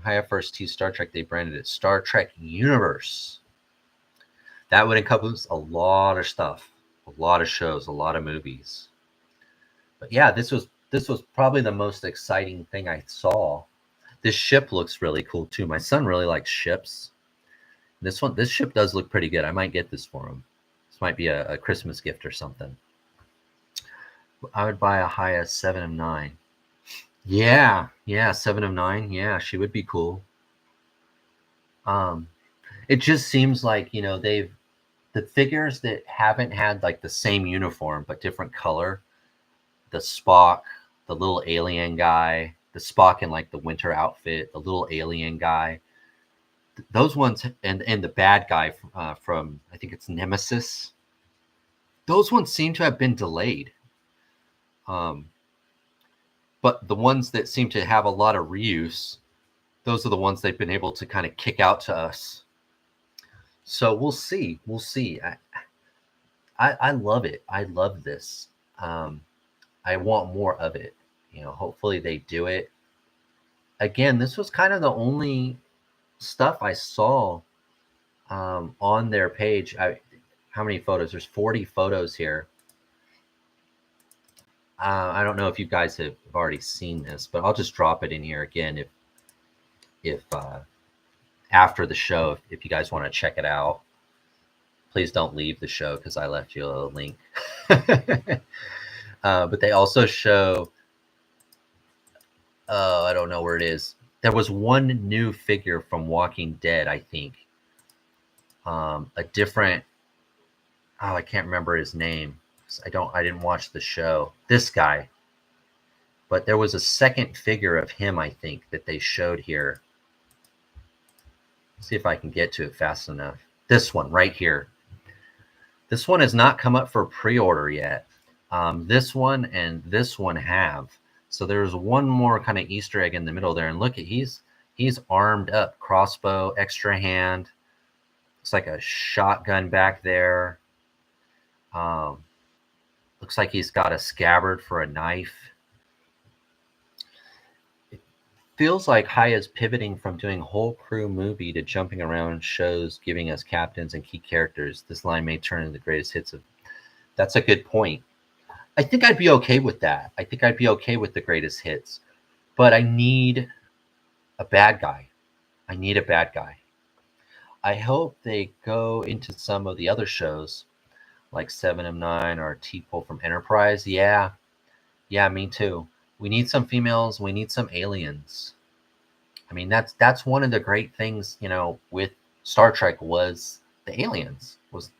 Haya first teased Star Trek, they branded it Star Trek Universe. That would encompass a lot of stuff, a lot of shows, a lot of movies. But yeah, this was probably the most exciting thing I saw. This ship looks really cool too. My son really likes ships. This ship does look pretty good. I might get this for him. This might be a Christmas gift or something. I would buy a Haya 7 of 9. Yeah, 7 of 9. Yeah, she would be cool. It just seems like, the figures that haven't had like the same uniform but different color, the Spock, the little alien guy, the Spock in like the winter outfit, the little alien guy, those ones, and the bad guy from I think it's Nemesis. Those ones seem to have been delayed. But the ones that seem to have a lot of reuse, those are the ones they've been able to kind of kick out to us. So we'll see. I love it. I love this. I want more of it. Hopefully they do it. Again, this was kind of the only stuff I saw on their page. How many photos? There's 40 photos here. I don't know if you guys have already seen this, but I'll just drop it in here again if after the show, if you guys want to check it out. Please don't leave the show because I left you a link. But they also show, I don't know where it is. There was one new figure from Walking Dead, I think. A different, I can't remember his name. I didn't watch the show. This guy. But there was a second figure of him, I think, that they showed here. Let's see if I can get to it fast enough. This one right here. This one has not come up for pre-order yet. This one and this one have. So there's one more kind of Easter egg in the middle there. And look, he's armed up. Crossbow, extra hand. Looks like a shotgun back there. Looks like he's got a scabbard for a knife. It feels like Haya's pivoting from doing whole crew movie to jumping around shows, giving us captains and key characters. This line may turn into the greatest hits of. That's a good point. I think I'd be okay with that. I think I'd be okay with the greatest hits, but I need a bad guy. I need a bad guy. I hope they go into some of the other shows like 7 of 9 or T-Pole from Enterprise. Yeah, me too. We need some females. We need some aliens. I mean, that's one of the great things, with Star Trek was the aliens. Was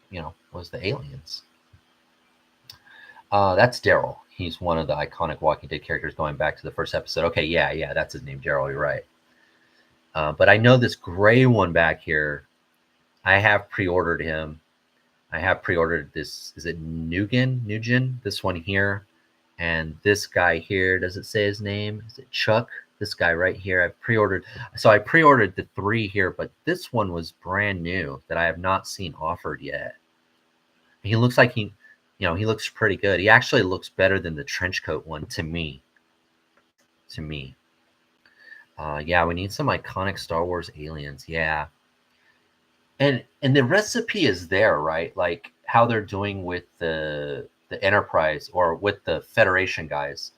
the aliens. That's Daryl. He's one of the iconic Walking Dead characters going back to the first episode. Okay, yeah, that's his name, Daryl. You're right. But I know this gray one back here. I have pre-ordered him. I have pre-ordered this. Is it Nugent? This one here. And this guy here, does it say his name? Is it Chuck? This guy right here. I've pre-ordered. So I pre-ordered the 3 here, but this one was brand new that I have not seen offered yet. He looks like he looks pretty good. He actually looks better than the trench coat one to me. Yeah, we need some iconic Star Wars aliens. Yeah. And the recipe is there, right? Like how they're doing with the Enterprise or with the Federation guys.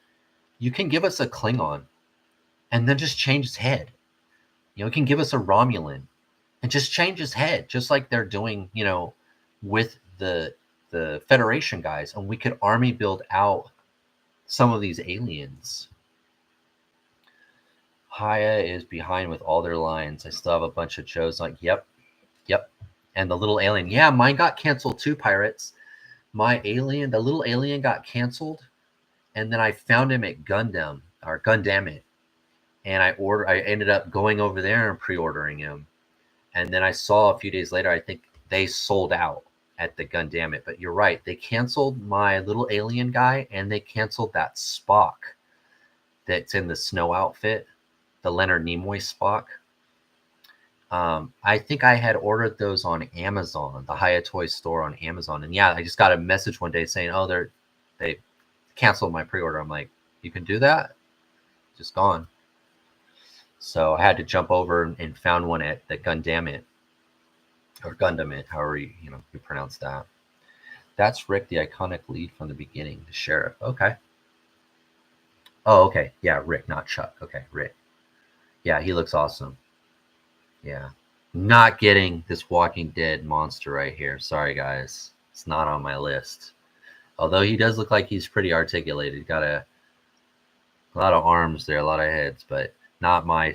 You can give us a Klingon and then just change his head. You can give us a Romulan and just change his head, just like they're doing, with the Federation guys, and we could army build out some of these aliens. Haya is behind with all their lines. I still have a bunch of shows like, yep. And the little alien. Yeah, mine got canceled too, Pirates. The little alien got canceled. And then I found him at Gundam It. And I ended up going over there and pre-ordering him. And then I saw a few days later, I think they sold out at the Gundam It. But you're right. They canceled my little alien guy, and they canceled that Spock that's in the snow outfit, the Leonard Nimoy Spock. I think I had ordered those on Amazon, the Hiya Toy store on Amazon. And yeah, I just got a message one day saying, oh, they canceled my pre-order. I'm like, you can do that? Just gone. So I had to jump over and found one at the Gundam It, or Gundam It, however you pronounce that. That's Rick, the iconic lead from the beginning, the sheriff. Okay. Oh, okay. Yeah, Rick, not Chuck. Okay, Rick. Yeah, he looks awesome. Yeah. Not getting this Walking Dead monster right here. Sorry, guys. It's not on my list. Although he does look like he's pretty articulated. Got a lot of arms there, a lot of heads, but not my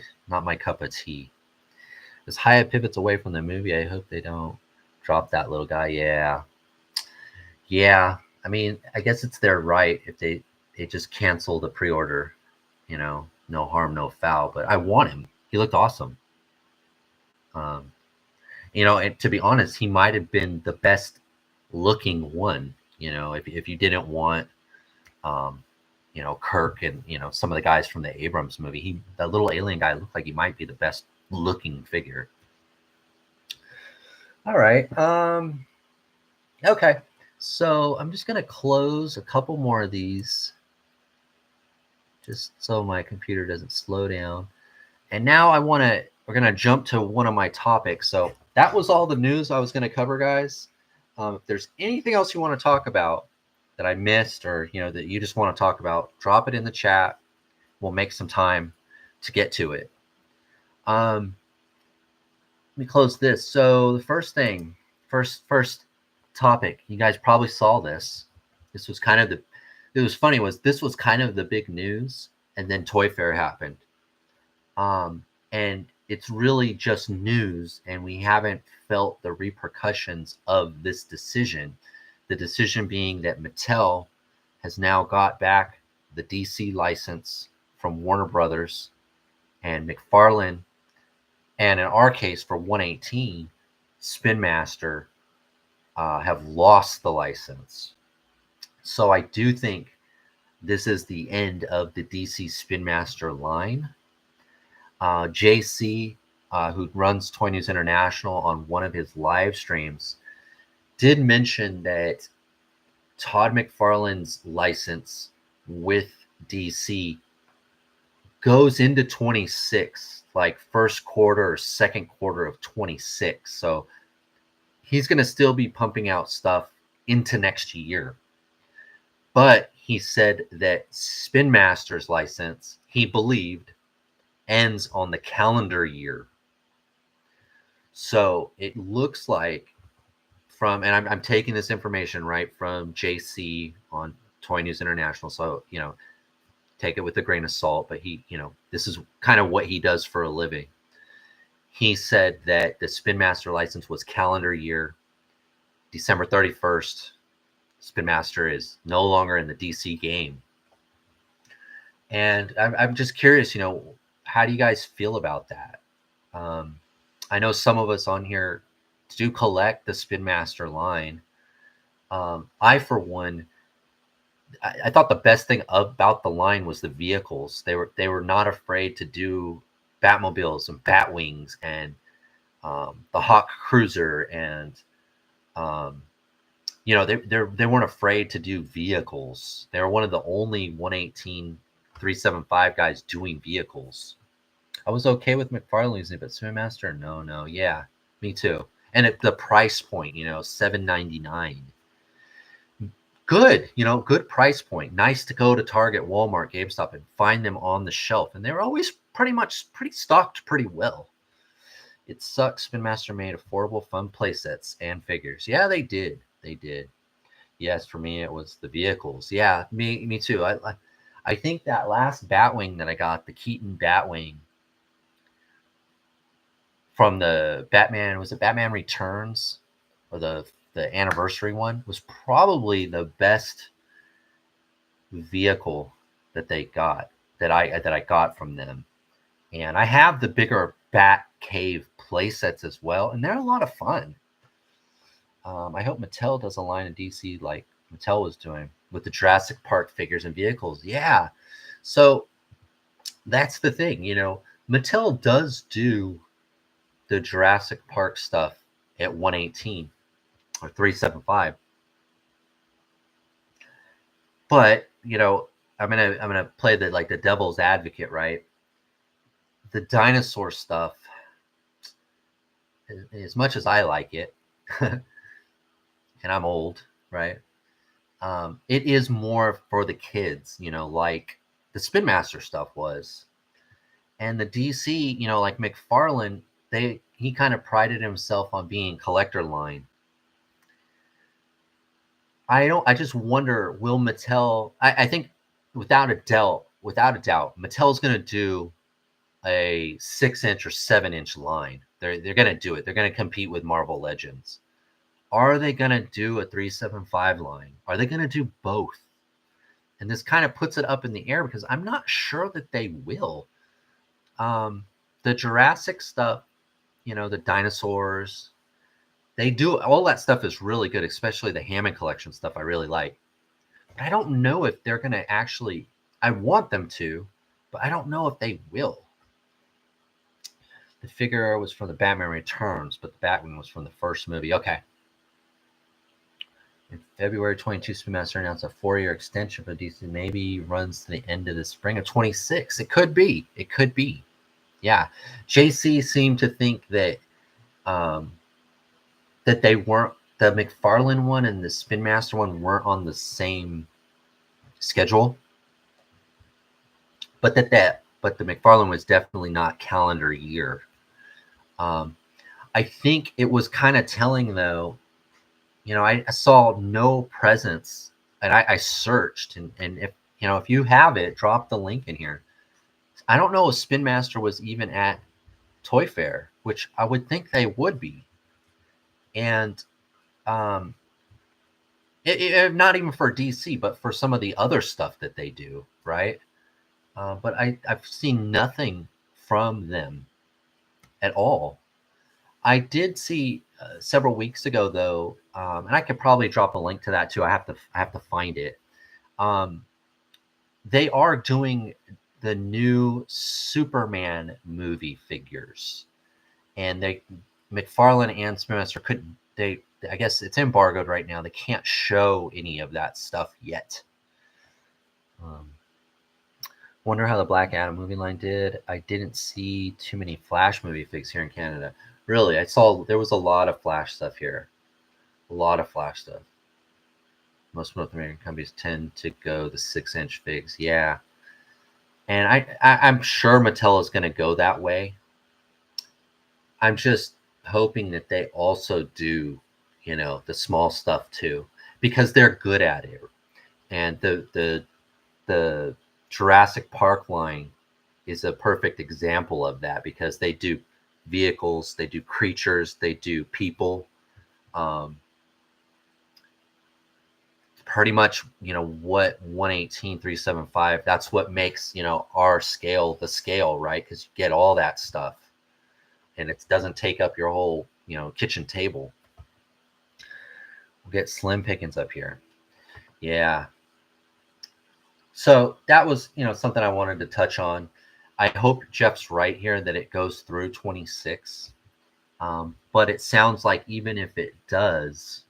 cup of tea. As Haya pivots away from the movie, I hope they don't drop that little guy. Yeah. I mean, I guess it's their right if they just cancel the pre-order. No harm, no foul. But I want him. He looked awesome. And to be honest, he might have been the best looking one. If you didn't want, Kirk and some of the guys from the Abrams movie, that little alien guy looked like he might be the best looking figure. All right. Okay. So I'm just gonna close a couple more of these, just so my computer doesn't slow down. And now we're gonna jump to one of my topics. So that was all the news I was gonna cover, guys. If there's anything else you want to talk about that I missed, or that you just want to talk about, drop it in the chat. We'll make some time to get to it. Let me close this. So the first topic, you guys probably saw this. This was kind of this was kind of the big news, and then Toy Fair happened. And it's really just news, and we haven't felt the repercussions of this decision. The decision being that Mattel has now got back the DC license from Warner Brothers, and McFarlane, and in our case for 118, Spin Master have lost the license. So I do think this is the end of the DC Spin Master line. JC who runs Toy News International, on one of his live streams, did mention that Todd McFarlane's license with DC goes into 26, like first quarter or second quarter of 26. So he's going to still be pumping out stuff into next year. But he said that Spin Master's license, he believed, ends on the calendar year. So it looks like from, and I'm taking this information right from JC on Toy News International. So, take it with a grain of salt, but he, this is kind of what he does for a living. He said that the Spin Master license was calendar year, December 31st. Spin Master is no longer in the DC game. And I'm just curious, how do you guys feel about that? I know some of us on here do collect the Spin Master line. I, for one, I thought the best thing about the line was the vehicles. They were not afraid to do Batmobiles and Batwings and the Hawk Cruiser, and they weren't afraid to do vehicles. They were one of the only 118 375 guys doing vehicles. I was okay with McFarlane using it, but Spin Master, no, yeah, me too. And at the price point, $7.99. Good, good price point. Nice to go to Target, Walmart, GameStop and find them on the shelf. And they were always pretty stocked pretty well. It sucks Spin Master made affordable, fun play sets and figures. Yeah, they did. Yes, for me, it was the vehicles. Yeah, me too. I think that last Batwing that I got, the Keaton Batwing from the Batman, was it Batman Returns or the anniversary one, was probably the best vehicle that they got, that I got from them. And I have the bigger Bat Cave play sets as well, and they're a lot of fun. I hope Mattel does a line of DC like Mattel was doing with the Jurassic Park figures and vehicles. Yeah. So that's the thing, Mattel does do the Jurassic Park stuff at 118 or 375. But, I'm gonna play the devil's advocate, right? The dinosaur stuff, as much as I like it, and I'm old, right? It is more for the kids, like the Spin Master stuff was. And the DC, like McFarlane, he kind of prided himself on being collector line. I just wonder, will Mattel, I think without a doubt, Mattel's going to do a 6-inch or 7-inch line. They're going to do it. They're going to compete with Marvel Legends. Are they going to do a 375 line? Are they going to do both? And this kind of puts it up in the air because I'm not sure that they will. The Jurassic stuff, the dinosaurs, they do, all that stuff is really good, especially the Hammond collection stuff I really like. But I don't know if they're going to actually, I want them to, but I don't know if they will. The figure was from the Batman Returns, but the Batman was from the first movie. Okay. In February 22, Spin Master announced a 4-year extension for DC. Maybe runs to the end of the spring of 26. It could be. Yeah. JC seemed to think that that they weren't, the McFarlane one and the Spin Master one weren't on the same schedule. But the McFarlane was definitely not calendar year. I think it was kind of telling though, I saw no presence, and I searched, and if you have it, drop the link in here. I don't know if Spin Master was even at Toy Fair, which I would think they would be. And not even for DC, but for some of the other stuff that they do, right? But I've seen nothing from them at all. I did see several weeks ago, though, and I could probably drop a link to that too. I have to find it. They are doing the new Superman movie figures, and McFarlane and Spin Master couldn't. I guess it's embargoed right now. They can't show any of that stuff yet. Wonder how the Black Adam movie line did. I didn't see too many Flash movie figs here in Canada. Really, I saw there was a lot of Flash stuff here. A lot of Flash stuff. Most North American companies tend to go the 6-inch figs. Yeah. And I'm sure Mattel is going to go that way. I'm just hoping that they also do, the small stuff too, because they're good at it. And the Jurassic Park line is a perfect example of that, because they do vehicles, they do creatures, they do people. Pretty much, what 118-375, that's what makes, our scale the scale, right? Because you get all that stuff and it doesn't take up your whole, kitchen table. We'll get Slim Pickens up here. Yeah. So that was, something I wanted to touch on. I hope Jeff's right here that it goes through 26. But it sounds like even if it does,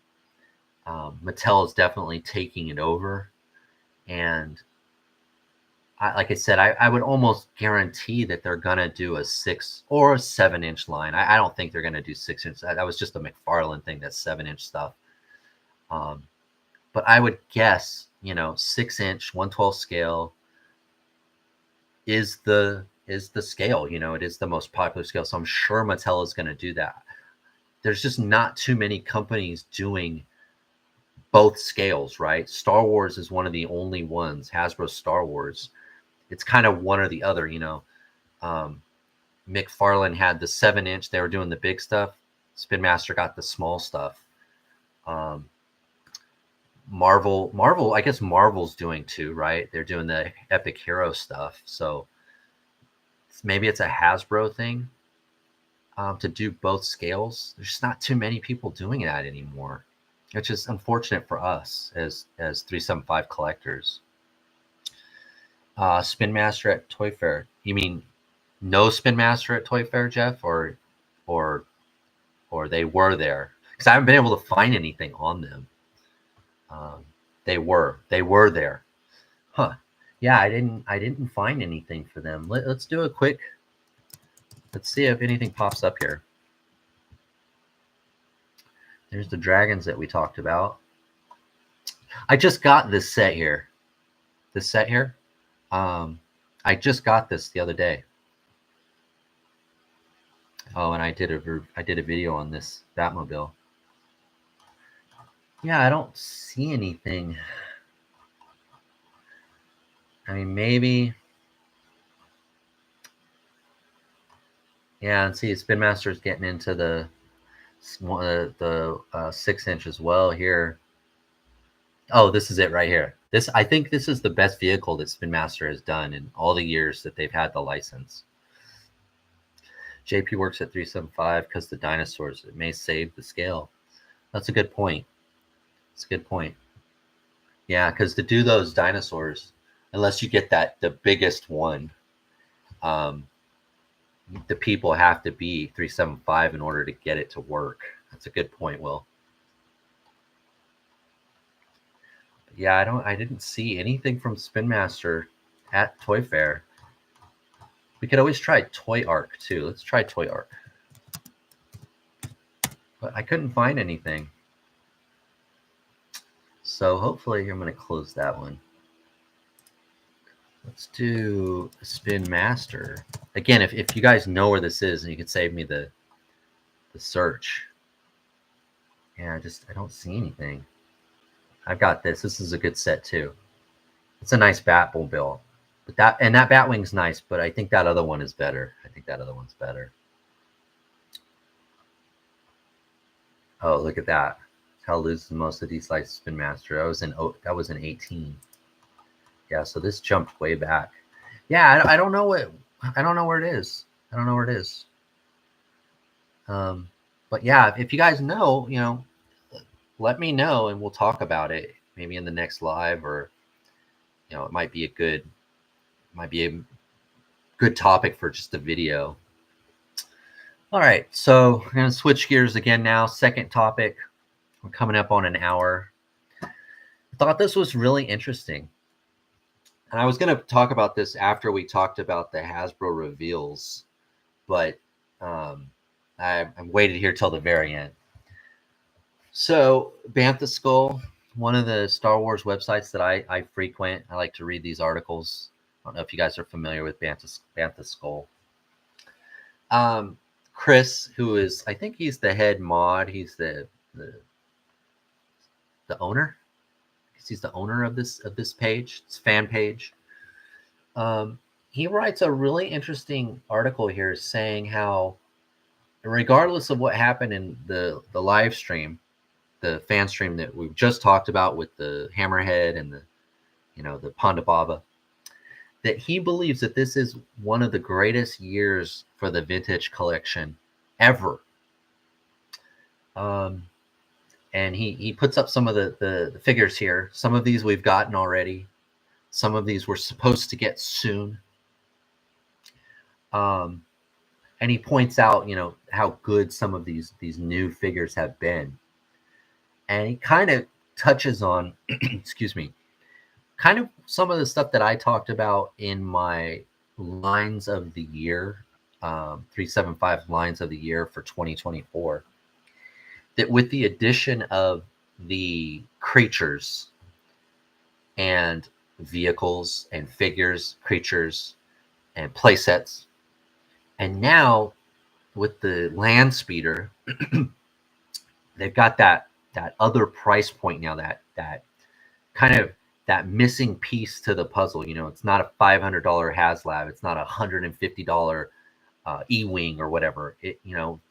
Mattel is definitely taking it over. And like I said, I would almost guarantee that they're going to do a 6 or a 7-inch line. I don't think they're going to do 6-inch. That was just a McFarlane thing, that 7-inch stuff. But I would guess, 6-inch, 1/12 scale is the scale. It is the most popular scale. So I'm sure Mattel is going to do that. There's just not too many companies doing both scales, right? Star Wars is one of the only ones. Hasbro Star Wars. It's kind of one or the other, McFarlane had the 7-inch. They were doing the big stuff. Spin Master got the small stuff. Marvel, I guess Marvel's doing too, right? They're doing the Epic Hero stuff. So maybe it's a Hasbro thing to do both scales. There's just not too many people doing that anymore, which is unfortunate for us as 375 collectors. Spin Master at Toy Fair. You mean no Spin Master at Toy Fair, Jeff, or they were there? Because I haven't been able to find anything on them. They were there, huh? Yeah, I didn't find anything for them. Let's do a quick. Let's see if anything pops up here. There's the dragons that we talked about. I just got this set here. I just got this the other day. Oh, and I did a video on this Batmobile. Yeah, I don't see anything. I mean, maybe. Yeah, and see, Spin Master's getting into the 6-inch as well here. Oh, this is it right here. I think this is the best vehicle that Spin Master has done in all the years that they've had the license. JP works at 375 because the dinosaurs, it may save the scale. That's a good point. It's a good point. Yeah, because to do those dinosaurs, unless you get the biggest one, the people have to be 375 in order to get it to work. That's a good point, Will. Yeah, I didn't see anything from Spin Master at Toy Fair. We could always try Toy Arc too. Let's try Toy Arc. But I couldn't find anything. So hopefully I'm going to close that one. Let's do Spin Master. Again, if you guys know where this is and you can save me the search. Yeah, I don't see anything. I've got this. This is a good set too. It's a nice Batmobile. But that Batwing's nice, but I think that other one is better. Oh, look at that. Hell loses most of these slices Spin Master. That was in 18. Yeah, so this jumped way back. Yeah, I don't know where it is. But yeah, if you guys know, let me know and we'll talk about it maybe in the next live, or it might be a good topic for just a video. All right, so I'm going to switch gears again now. Second topic. We're coming up on an hour. I thought this was really interesting. And I was going to talk about this after we talked about the Hasbro reveals, but I waited here till the very end. So, Bantha Skull, one of the Star Wars websites that I frequent. I like to read these articles. I don't know if you guys are familiar with Bantha Skull. Chris, who is, I think he's the head mod. He's the owner. He's the owner of this page. It's fan page. He writes a really interesting article here saying how, regardless of what happened in the live stream, the fan stream that we've just talked about with the Hammerhead and the Ponda Baba, that he believes that this is one of the greatest years for the vintage collection ever. And he puts up some of the figures here. Some of these we've gotten already. Some of these we're supposed to get soon. And he points out, how good some of these new figures have been. And he kind of touches on, excuse me, kind of some of the stuff that I talked about in my lines of the year, 375 lines of the year for 2024. That with the addition of the creatures and vehicles and figures, creatures and play sets, and now with the land speeder, they've got that other price point now, that kind of that missing piece to the puzzle. It's not a $500 HasLab. It's not a $150 E-Wing or whatever.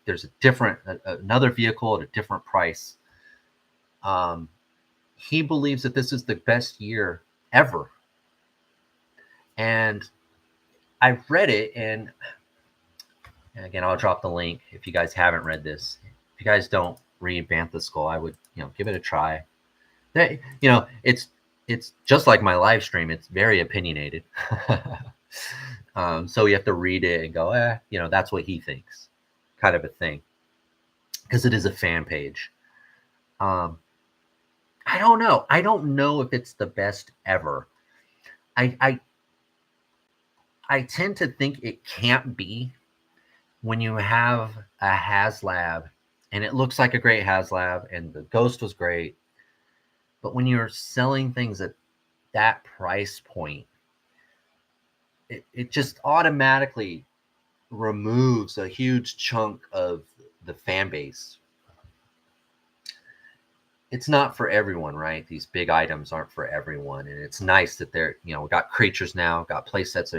There's a different, another vehicle at a different price. He believes that this is the best year ever. And I've read it, and again, I'll drop the link if you guys haven't read this. If you guys don't read Bantha Skull, I would, give it a try. It's just like my live stream. It's very opinionated. So you have to read it and go, that's what he thinks, kind of a thing, because it is a fan page. I don't know. I don't know if it's the best ever. I tend to think it can't be when you have a HasLab and it looks like a great HasLab and the Ghost was great. But when you're selling things at that price point, it just automatically removes a huge chunk of the fan base. It's not for everyone, right? These big items aren't for everyone. And it's nice that they're, we got creatures now, got play sets.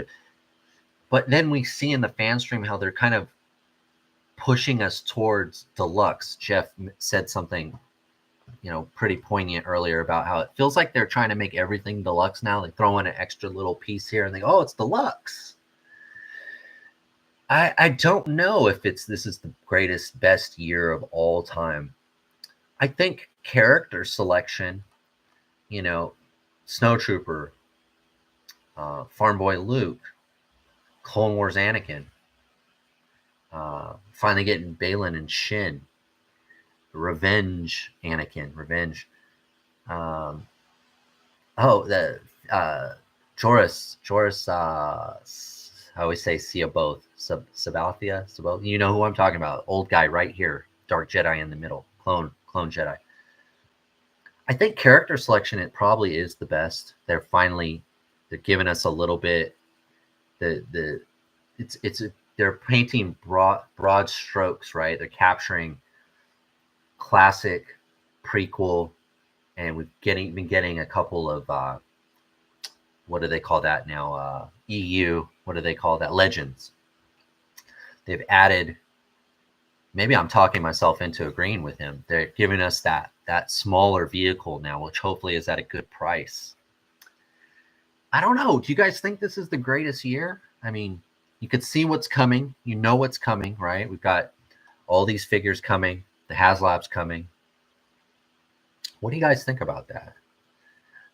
But then we see in the fan stream how they're kind of pushing us towards deluxe. Jeff said something, pretty poignant earlier about how it feels like they're trying to make everything deluxe now. They throw in an extra little piece here and they go, oh, it's deluxe. I don't know if this is the greatest, best year of all time. I think character selection, Snowtrooper, Farm Boy Luke, Clone Wars Anakin, finally getting Baylan and Shin, Revenge Anakin, Revenge. Joris, I always say C'baoth, Sabathia. You know who I'm talking about. Old guy right here, Dark Jedi in the middle, clone Jedi. I think character selection, it probably is the best. They're giving us a little bit. They're painting broad strokes, right? They're capturing classic, prequel, and we've been getting a couple of what do they call that now? EU. What do they call that? Legends. They've added. Maybe I'm talking myself into agreeing with him. They're giving us that smaller vehicle now, which hopefully is at a good price. I don't know. Do you guys think this is the greatest year? I mean, you could see what's coming. You know what's coming, right? We've got all these figures coming. The HasLab's coming. What do you guys think about that?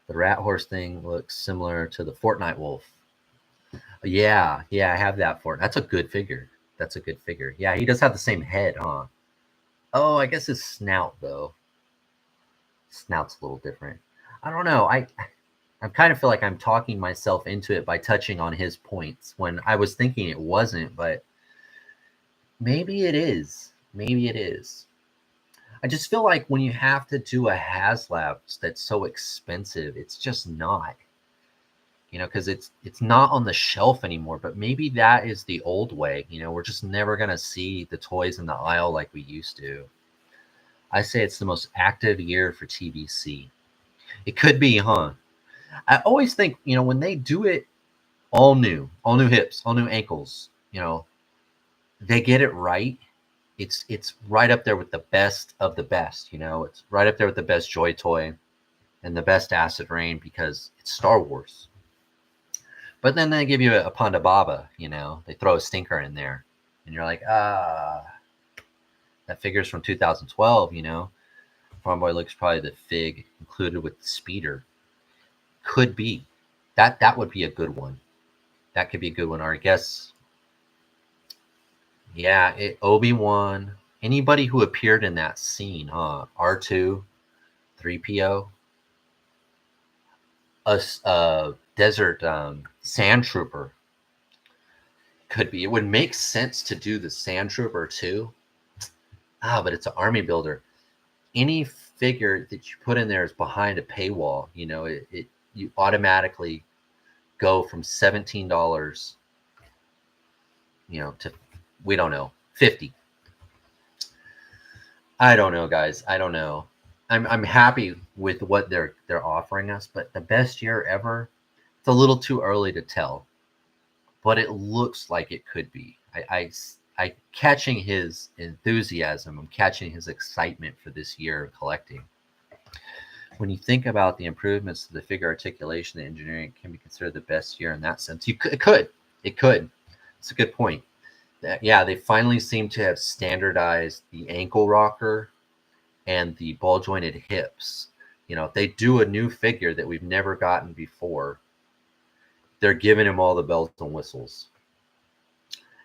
The Rat Horse thing looks similar to the Fortnite Wolf. Yeah, I have that for it. That's a good figure. That's a good figure. Yeah, he does have the same head, huh? Oh, I guess his snout though. Snout's a little different. I don't know. I kind of feel like I'm talking myself into it by touching on his points when I was thinking it wasn't, but maybe it is. Maybe it is. I just feel like when you have to do a HasLab that's so expensive, it's just not. Because it's not on the shelf anymore. But maybe that is the old way. We're just never gonna see the toys in the aisle like we used to. I say it's the most active year for TBC. It could be, huh? I always think, when they do it all new hips, all new ankles, they get it right. It's right up there with the best of the best. It's right up there with the best Joy Toy and the best Acid Rain because it's Star Wars. But then they give you a Ponda Baba, they throw a stinker in there, and you're like, that figure's from 2012. Farm Boy looks probably the fig included with the speeder. Could be that would be a good one. That could be a good one. Or I guess, yeah, Obi-Wan. Anybody who appeared in that scene, huh? R2, 3PO, a desert sand trooper. Could be. It would make sense to do the sand trooper too. But it's an army builder. Any figure that you put in there is behind a paywall. You automatically go from $17, to, we don't know, 50. I don't know, guys. I don't know. I'm happy with what they're offering us, but the best year ever, it's a little too early to tell. But it looks like it could be. I catching his enthusiasm. I'm catching his excitement for this year of collecting. When you think about the improvements to the figure articulation and engineering, it can be considered the best year in that sense. It could. It's a good point. Yeah, they finally seem to have standardized the ankle rocker and the ball jointed hips. If they do a new figure that we've never gotten before, they're giving him all the bells and whistles.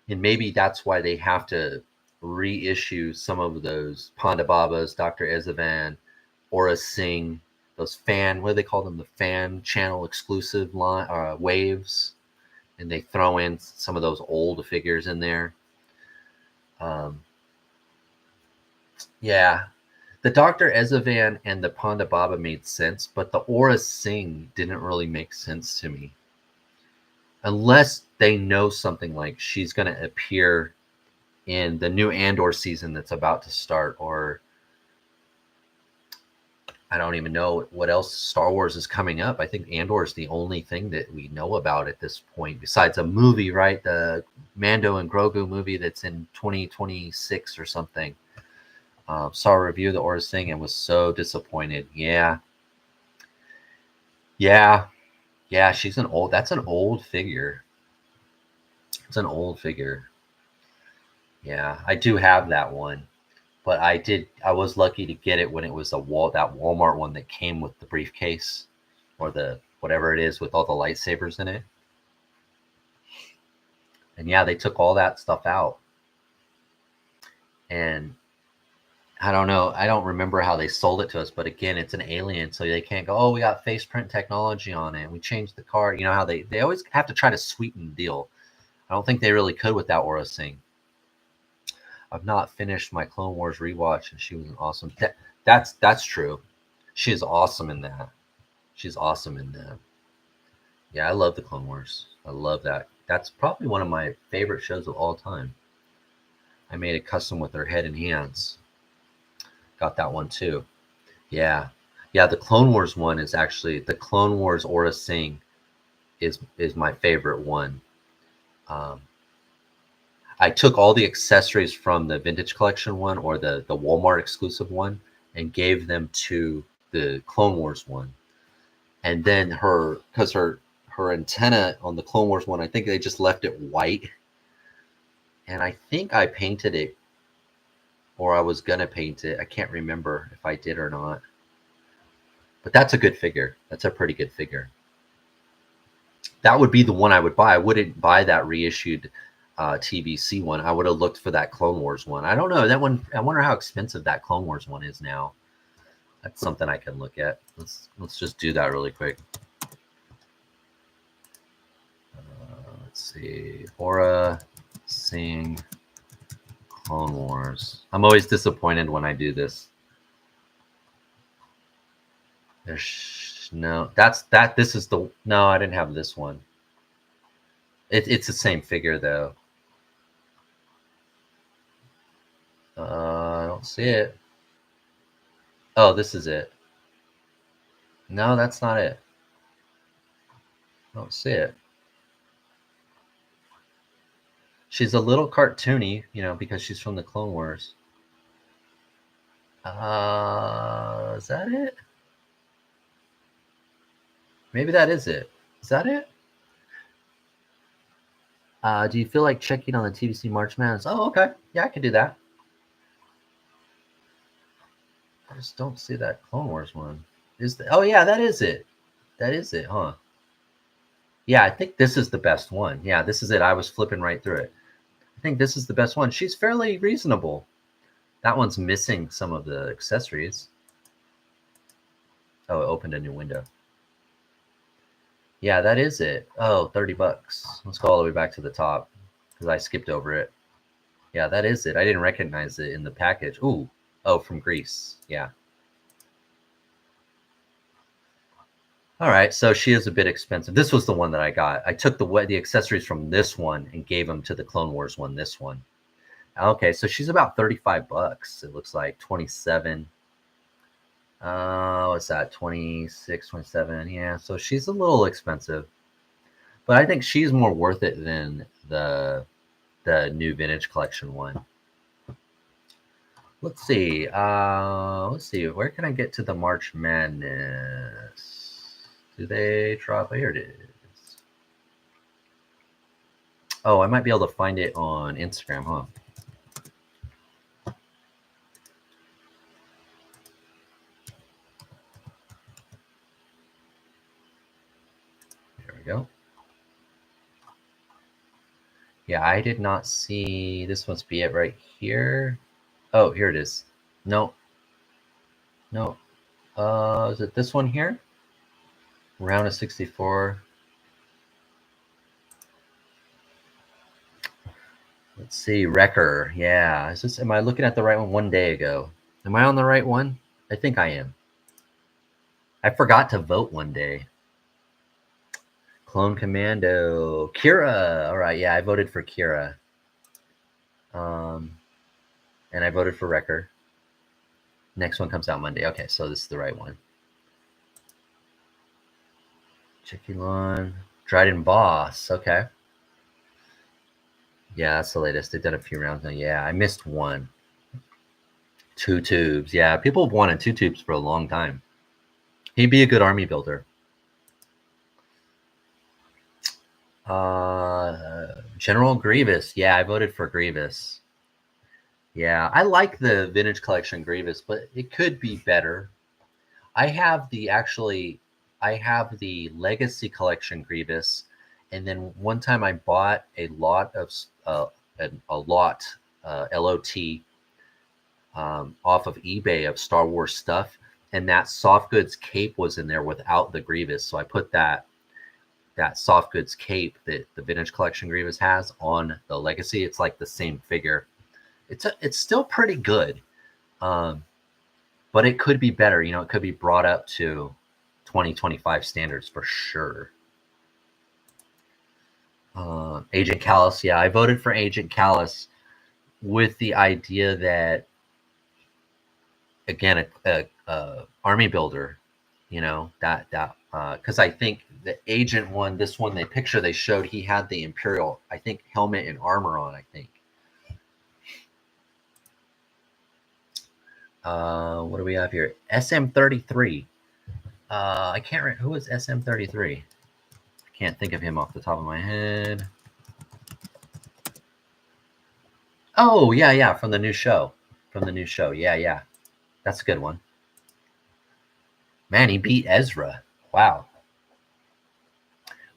And maybe that's why they have to reissue some of those Ponda Babas, Dr. Ezevan, Aura Singh, those fan, what do they call them? The fan channel exclusive waves. And they throw in some of those old figures in there. Yeah. The Dr. Ezevan and the Ponda Baba made sense, but the Aura Singh didn't really make sense to me. Unless they know something like she's going to appear in the new Andor season that's about to start, or I don't even know what else Star Wars is coming up. I think Andor is the only thing that we know about at this point, besides a movie, right? The Mando and Grogu movie that's in 2026 or something. Saw a review of the Aura Singh and was so disappointed. Yeah, she's that's an old figure. It's an old figure. Yeah, I do have that one. But I was lucky to get it when it was that Walmart one that came with the briefcase or the whatever it is with all the lightsabers in it. And yeah, they took all that stuff out. And I don't know. I don't remember how they sold it to us, but again, it's an alien, so they can't go, oh, we got face print technology on it. We changed the card. You know how they always have to try to sweeten the deal. I don't think they really could with that Aura Singh. I've not finished my Clone Wars rewatch, and she was awesome. That's true. She is awesome in that. She's awesome in that. Yeah, I love the Clone Wars. I love that. That's probably one of my favorite shows of all time. I made a custom with her head and hands. Got that one too. Yeah. The Clone Wars one is actually the Clone Wars Aura Singh is my favorite one. I took all the accessories from the Vintage Collection one or the Walmart exclusive one and gave them to the Clone Wars one. And then because her antenna on the Clone Wars one, I think they just left it white. And I think I painted it, or I was going to paint it. I can't remember if I did or not. But that's a good figure. That's a pretty good figure. That would be the one I would buy. I wouldn't buy that reissued TBC one, I would have looked for that Clone Wars one. I don't know that one. I wonder how expensive that Clone Wars one is now. That's something I can look at. Let's just do that really quick. Let's see, Aura Sing Clone Wars. I'm always disappointed when I do this. There's no. This is the no. I didn't have this one. It's the same figure though. I don't see it. Oh, this is it. No, that's not it. I don't see it. She's a little cartoony, you know, because she's from the Clone Wars. Is that it? Maybe that is it. Is that it? Do you feel like checking on the TBC March Madness? Oh, okay. Yeah, I can do that. I just don't see that Clone Wars one. Oh, yeah, that is it. That is it, huh? Yeah, I think this is the best one. Yeah, this is it. I was flipping right through it. I think this is the best one. She's fairly reasonable. That one's missing some of the accessories. Oh, it opened a new window. Yeah, that is it. Oh, $30. Let's go all the way back to the top because I skipped over it. Yeah, that is it. I didn't recognize it in the package. Ooh. Oh, from Greece. Yeah. All right, so she is a bit expensive. This was the one that I got. I took the accessories from this one and gave them to the Clone Wars one, this one. Okay, so she's about $35. It looks like 27. What's that? 26, 27. Yeah, so she's a little expensive. But I think she's more worth it than the new vintage collection one. Let's see. Where can I get to the March Madness? Do they drop? Here it is. Oh, I might be able to find it on Instagram, huh? There we go. Yeah, I did not see. This must be it right here. Oh, here it is. No. No. Is it this one here? Round of 64. Let's see. Wrecker. Yeah. Am I looking at the right one day ago? Am I on the right one? I think I am. I forgot to vote one day. Clone Commando. Kira. All right. Yeah, I voted for Kira. And I voted for Wrecker. Next one comes out Monday. Okay, so this is the right one. Chicky-Lon. Dryden Boss. Okay. Yeah, that's the latest. They've done a few rounds now. Yeah, I missed one. 2 tubes. Yeah, people have wanted 2 tubes for a long time. He'd be a good army builder. General Grievous. Yeah, I voted for Grievous. Yeah, I like the vintage collection Grievous, but it could be better. I have the legacy collection Grievous, and then one time I bought a lot of LOT off of eBay of Star Wars stuff, and that soft goods cape was in there without the Grievous, so I put that soft goods cape that the vintage collection Grievous has on the legacy. It's like the same figure. It's still pretty good, but it could be better. You know, it could be brought up to 2025 standards for sure. Agent Callus. Yeah, I voted for Agent Callus with the idea that, again, a army builder, you know, because I think the Agent one, this one, they showed, he had the Imperial, I think, helmet and armor on, I think. What do we have here? SM33. I can't remember who is SM33. I can't think of him off the top of my head. Oh, yeah, from the new show. Yeah. That's a good one. Man, he beat Ezra. Wow.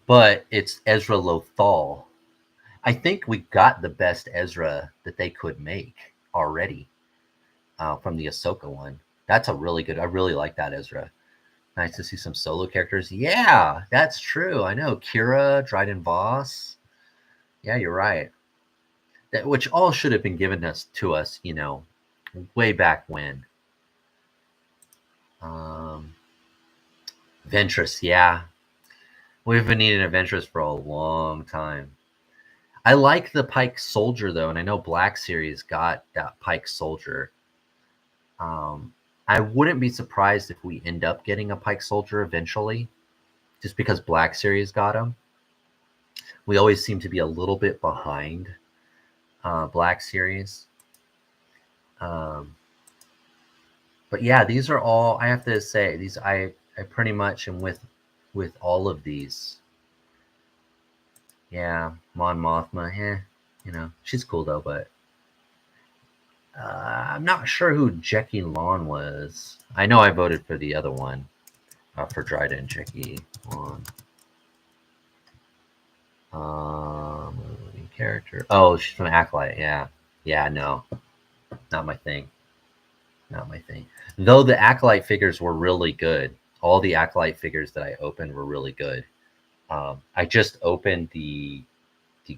But it's Ezra Lothal. I think we got the best Ezra that they could make already from the Ahsoka one. That's a really good. I really like that Ezra. Nice to see some solo characters. Yeah, that's true. I know Kira, Dryden Voss. Yeah, you're right. That which all should have been given to us, way back when. Ventress, yeah. We've been needing a Ventress for a long time. I like the Pike Soldier though, and I know Black Series got that Pike Soldier. I wouldn't be surprised if we end up getting a Pike Soldier eventually, just because Black Series got him. We always seem to be a little bit behind Black Series. But yeah, these are all, I have to say, these I pretty much am with all of these. Yeah, Mon Mothma, she's cool though, but I'm not sure who Jackie Lon was. I know I voted for the other one, for Dryden Jackie Lon. Character. Oh, she's from Acolyte. Yeah, no, not my thing. Not my thing. Though the Acolyte figures were really good. All the Acolyte figures that I opened were really good. I just opened the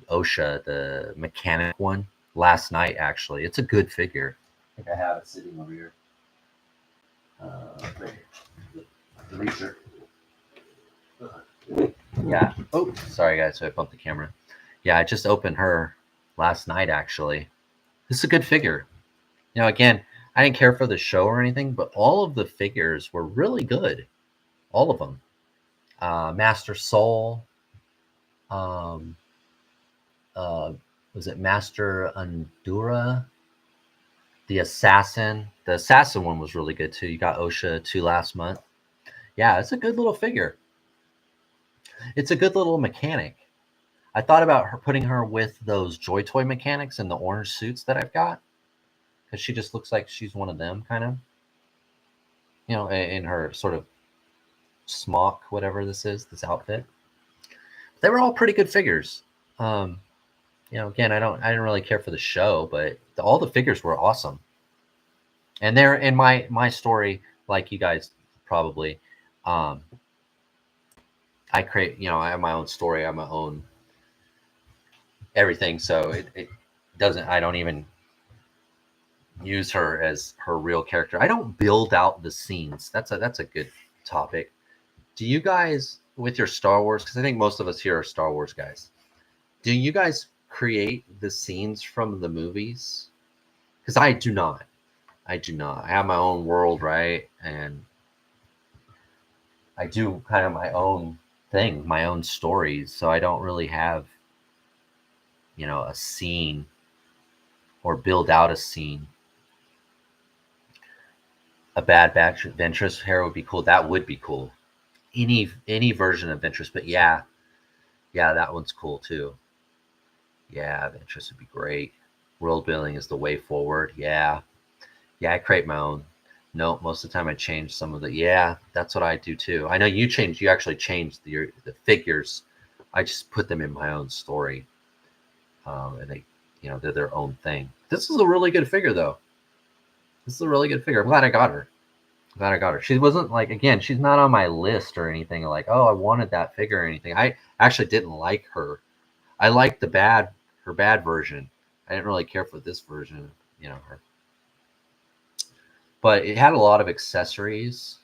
Osha, the mechanic one, last night. Actually, it's a good figure. I think I have it sitting over here. The reacher. Yeah. Oh, sorry guys, so I bumped the camera. Yeah, I just opened her last night. Actually, this is a good figure. Again, I didn't care for the show or anything, but all of the figures were really good. All of them. Master Soul. Was it Master Undura? The Assassin. The Assassin one was really good too. You got Osha 2 last month. Yeah, it's a good little figure. It's a good little mechanic. I thought about putting her with those Joy Toy mechanics in the orange suits that I've got, because she just looks like she's one of them, kind of. In her sort of smock, whatever this is, this outfit. They were all pretty good figures. Again, I didn't really care for the show, but all the figures were awesome. And they're in my story, like you guys probably. I create, I have my own story, I have my own everything, so it doesn't. I don't even use her as her real character. I don't build out the scenes. That's a good topic. Do you guys, with your Star Wars, because I think most of us here are Star Wars guys, do you guys create the scenes from the movies? Because I do not. I have my own world, right? And I do kind of my own thing, my own stories. So I don't really have, a scene or build out a scene. A Bad Batch Ventress hair would be cool. That would be cool. Any version of Ventress, but yeah, that one's cool too. Yeah, Ventress would be great. World building is the way forward. Yeah, I create my own. No, most of the time I change some of the. Yeah, that's what I do too. I know you actually changed the figures. I just put them in my own story, and they, they're their own thing. This is a really good figure, though. This is a really good figure. I'm glad I got her. She wasn't like, again, she's not on my list or anything like, oh, I wanted that figure or anything. I actually didn't like her. I liked her bad version. I didn't really care for this version, her. But it had a lot of accessories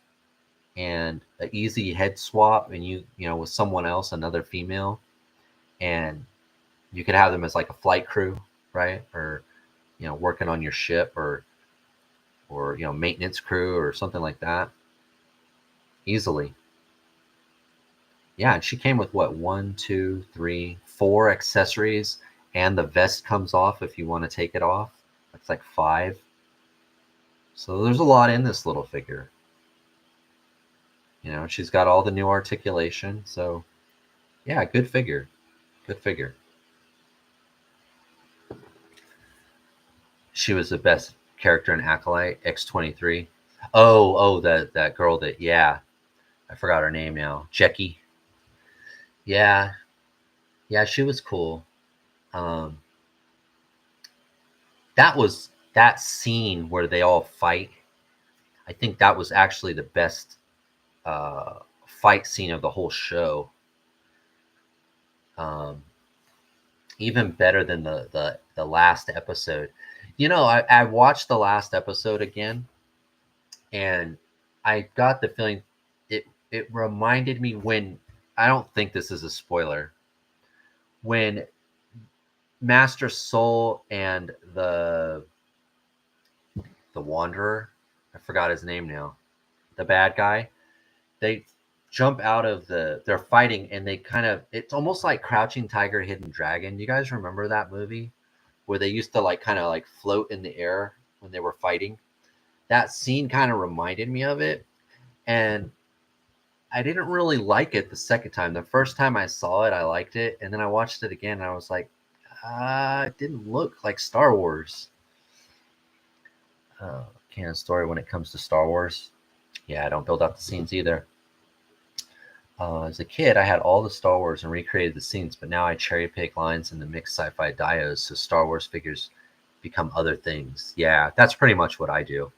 and an easy head swap, and with someone else, another female, and you could have them as like a flight crew, right? Or, working on your ship, or maintenance crew or something like that. Easily. Yeah, and she came with what, 1, 2, 3, 4 accessories, and the vest comes off if you want to take it off. That's like 5. So there's a lot in this little figure. She's got all the new articulation. So yeah, good figure. Good figure. She was the best character in Acolyte, X-23. Oh, that girl that, yeah, I forgot her name now. Jackie. Yeah, she was cool. Um, that scene where they all fight. I think that was actually the best fight scene of the whole show. Um, Even better than the last episode. I watched the last episode again, and I got the feeling it reminded me when, I don't think this is a spoiler, when Master Soul and the Wanderer, I forgot his name now, the bad guy, they jump out of they're fighting, and they kind of, it's almost like Crouching Tiger, Hidden Dragon. You guys remember that movie where they used to like kind of like float in the air when they were fighting? That scene kind of reminded me of it, and I didn't really like it the second time. The first time I saw it, I liked it, and then I watched it again, and I was like, it didn't look like Star Wars. Canon story when it comes to Star Wars. Yeah, I don't build out the scenes either. As a kid, I had all the Star Wars and recreated the scenes, but now I cherry pick lines in the mixed sci-fi diodes, so Star Wars figures become other things. Yeah, that's pretty much what I do.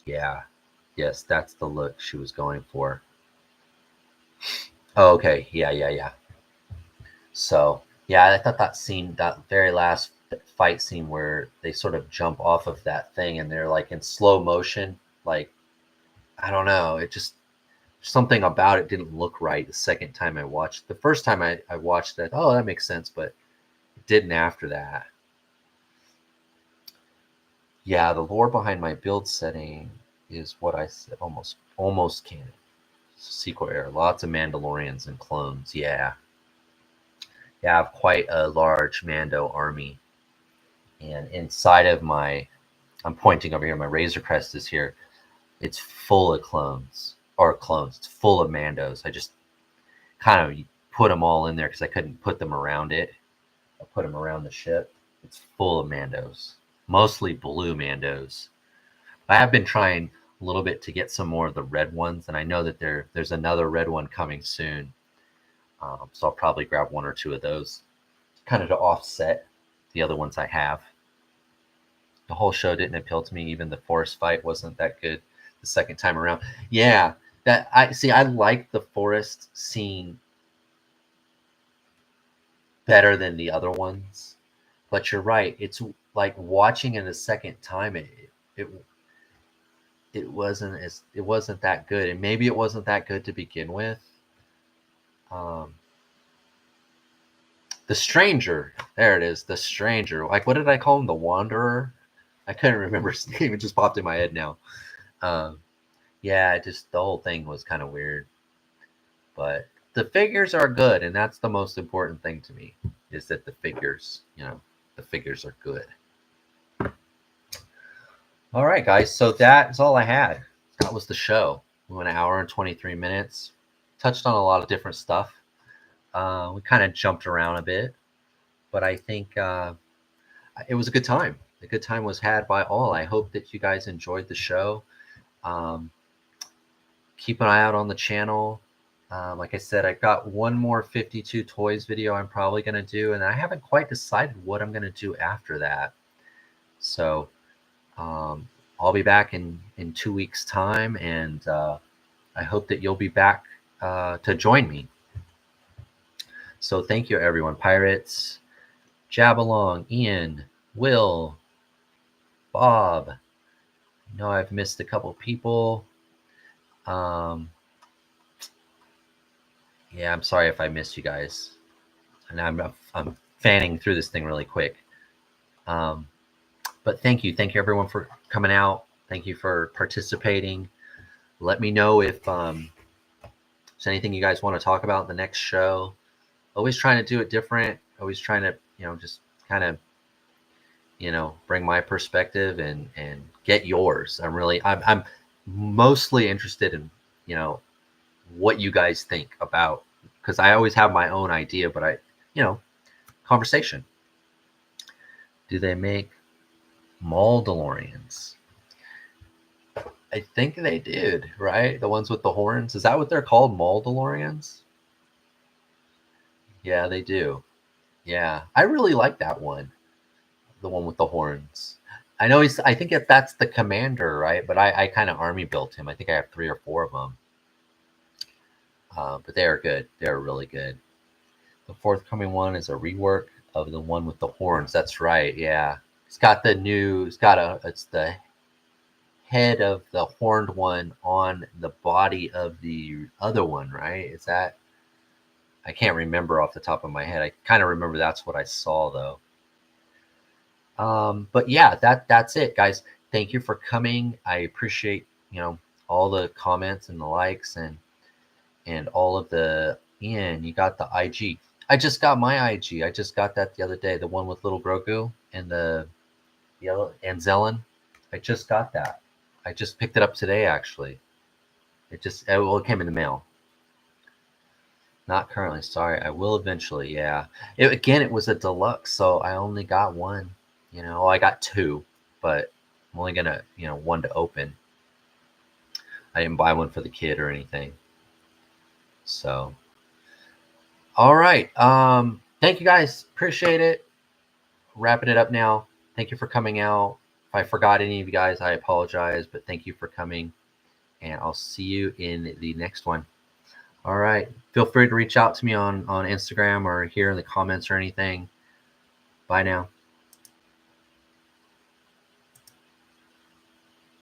Yeah, yes, that's the look she was going for. Oh, okay, yeah. So, yeah, I thought that scene, that very last fight scene where they sort of jump off of that thing and they're like in slow motion, like, I don't know, it just, something about it didn't look right the second time I watched. The first time I watched it, oh, that makes sense, but it didn't after that. Yeah, the lore behind my build setting is what I said, almost canon. Sequel era, lots of Mandalorians and clones. Yeah, I have quite a large Mando army, and inside of my, I'm pointing over here, my Razor Crest is here. It's full of clones, or clones. It's full of Mandos. I just kind of put them all in there because I couldn't put them around it. I put them around the ship. It's full of Mandos, mostly blue Mandos. I have been trying a little bit to get some more of the red ones, and I know that there's another red one coming soon. So I'll probably grab one or two of those, kind of to offset the other ones I have. The whole show didn't appeal to me. Even the forest fight wasn't that good the second time around. Yeah, that I see. I like the forest scene better than the other ones, but you're right. It's like watching it a second time. It it wasn't that good, and maybe it wasn't that good to begin with. Um, the Stranger, there it is. The Stranger. Like, what did I call him? The Wanderer. I couldn't remember his name. It just popped in my head now. Um, yeah, just the whole thing was kind of weird, but the figures are good, and that's the most important thing to me. Is that the figures, the figures are good. All right, guys. So that is all I had. That was the show. We went an hour and 23 minutes. Touched on a lot of different stuff. We kind of jumped around a bit, but I think it was a good time. A good time was had by all. I hope that you guys enjoyed the show. Um, keep an eye out on the channel. Like I said, I got one more 52 toys video I'm probably going to do, and I haven't quite decided what I'm going to do after that. So I'll be back in 2 weeks' time, and I hope that you'll be back to join me. So thank you, everyone. Pirates, Jabalong, Ian, Will, Bob. I know I've missed a couple people. Yeah, I'm sorry if I missed you guys. And I'm fanning through this thing really quick. But thank you everyone for coming out. Thank you for participating. Let me know if there's anything you guys want to talk about in the next show. Always trying to do it different. Always trying to, just kind of, bring my perspective and get yours. I'm mostly interested in, what you guys think about, because I always have my own idea, but conversation. Do they make Maul DeLoreans? I think they did, right? The ones with the horns. Is that what they're called? Maul DeLoreans? Yeah, they do. Yeah, I really like that one. The one with the horns. I know I think if that's the commander, right? But I kind of army built him. I think I have 3 or 4 of them. But they are good. They're really good. The forthcoming one is a rework of the one with the horns. That's right. Yeah. It's the head of the horned one on the body of the other one, right? Is that, I can't remember off the top of my head. I kind of remember that's what I saw though. But yeah, that's it, guys. Thank you for coming. I appreciate, all the comments and the likes and all of the. Ian, you got the IG. I just got my IG. I just got that the other day. The one with little Grogu and the yellow and Zelen. I just got that. I just picked it up today, actually. It came in the mail. Not currently. Sorry, I will eventually. Yeah. Again, it was a deluxe, so I only got one. I got two, but I'm only gonna, one to open. I didn't buy one for the kid or anything. So, all right. Thank you guys. Appreciate it. Wrapping it up now. Thank you for coming out. If I forgot any of you guys, I apologize, but thank you for coming, and I'll see you in the next one. All right. Feel free to reach out to me on Instagram or here in the comments or anything. Bye now.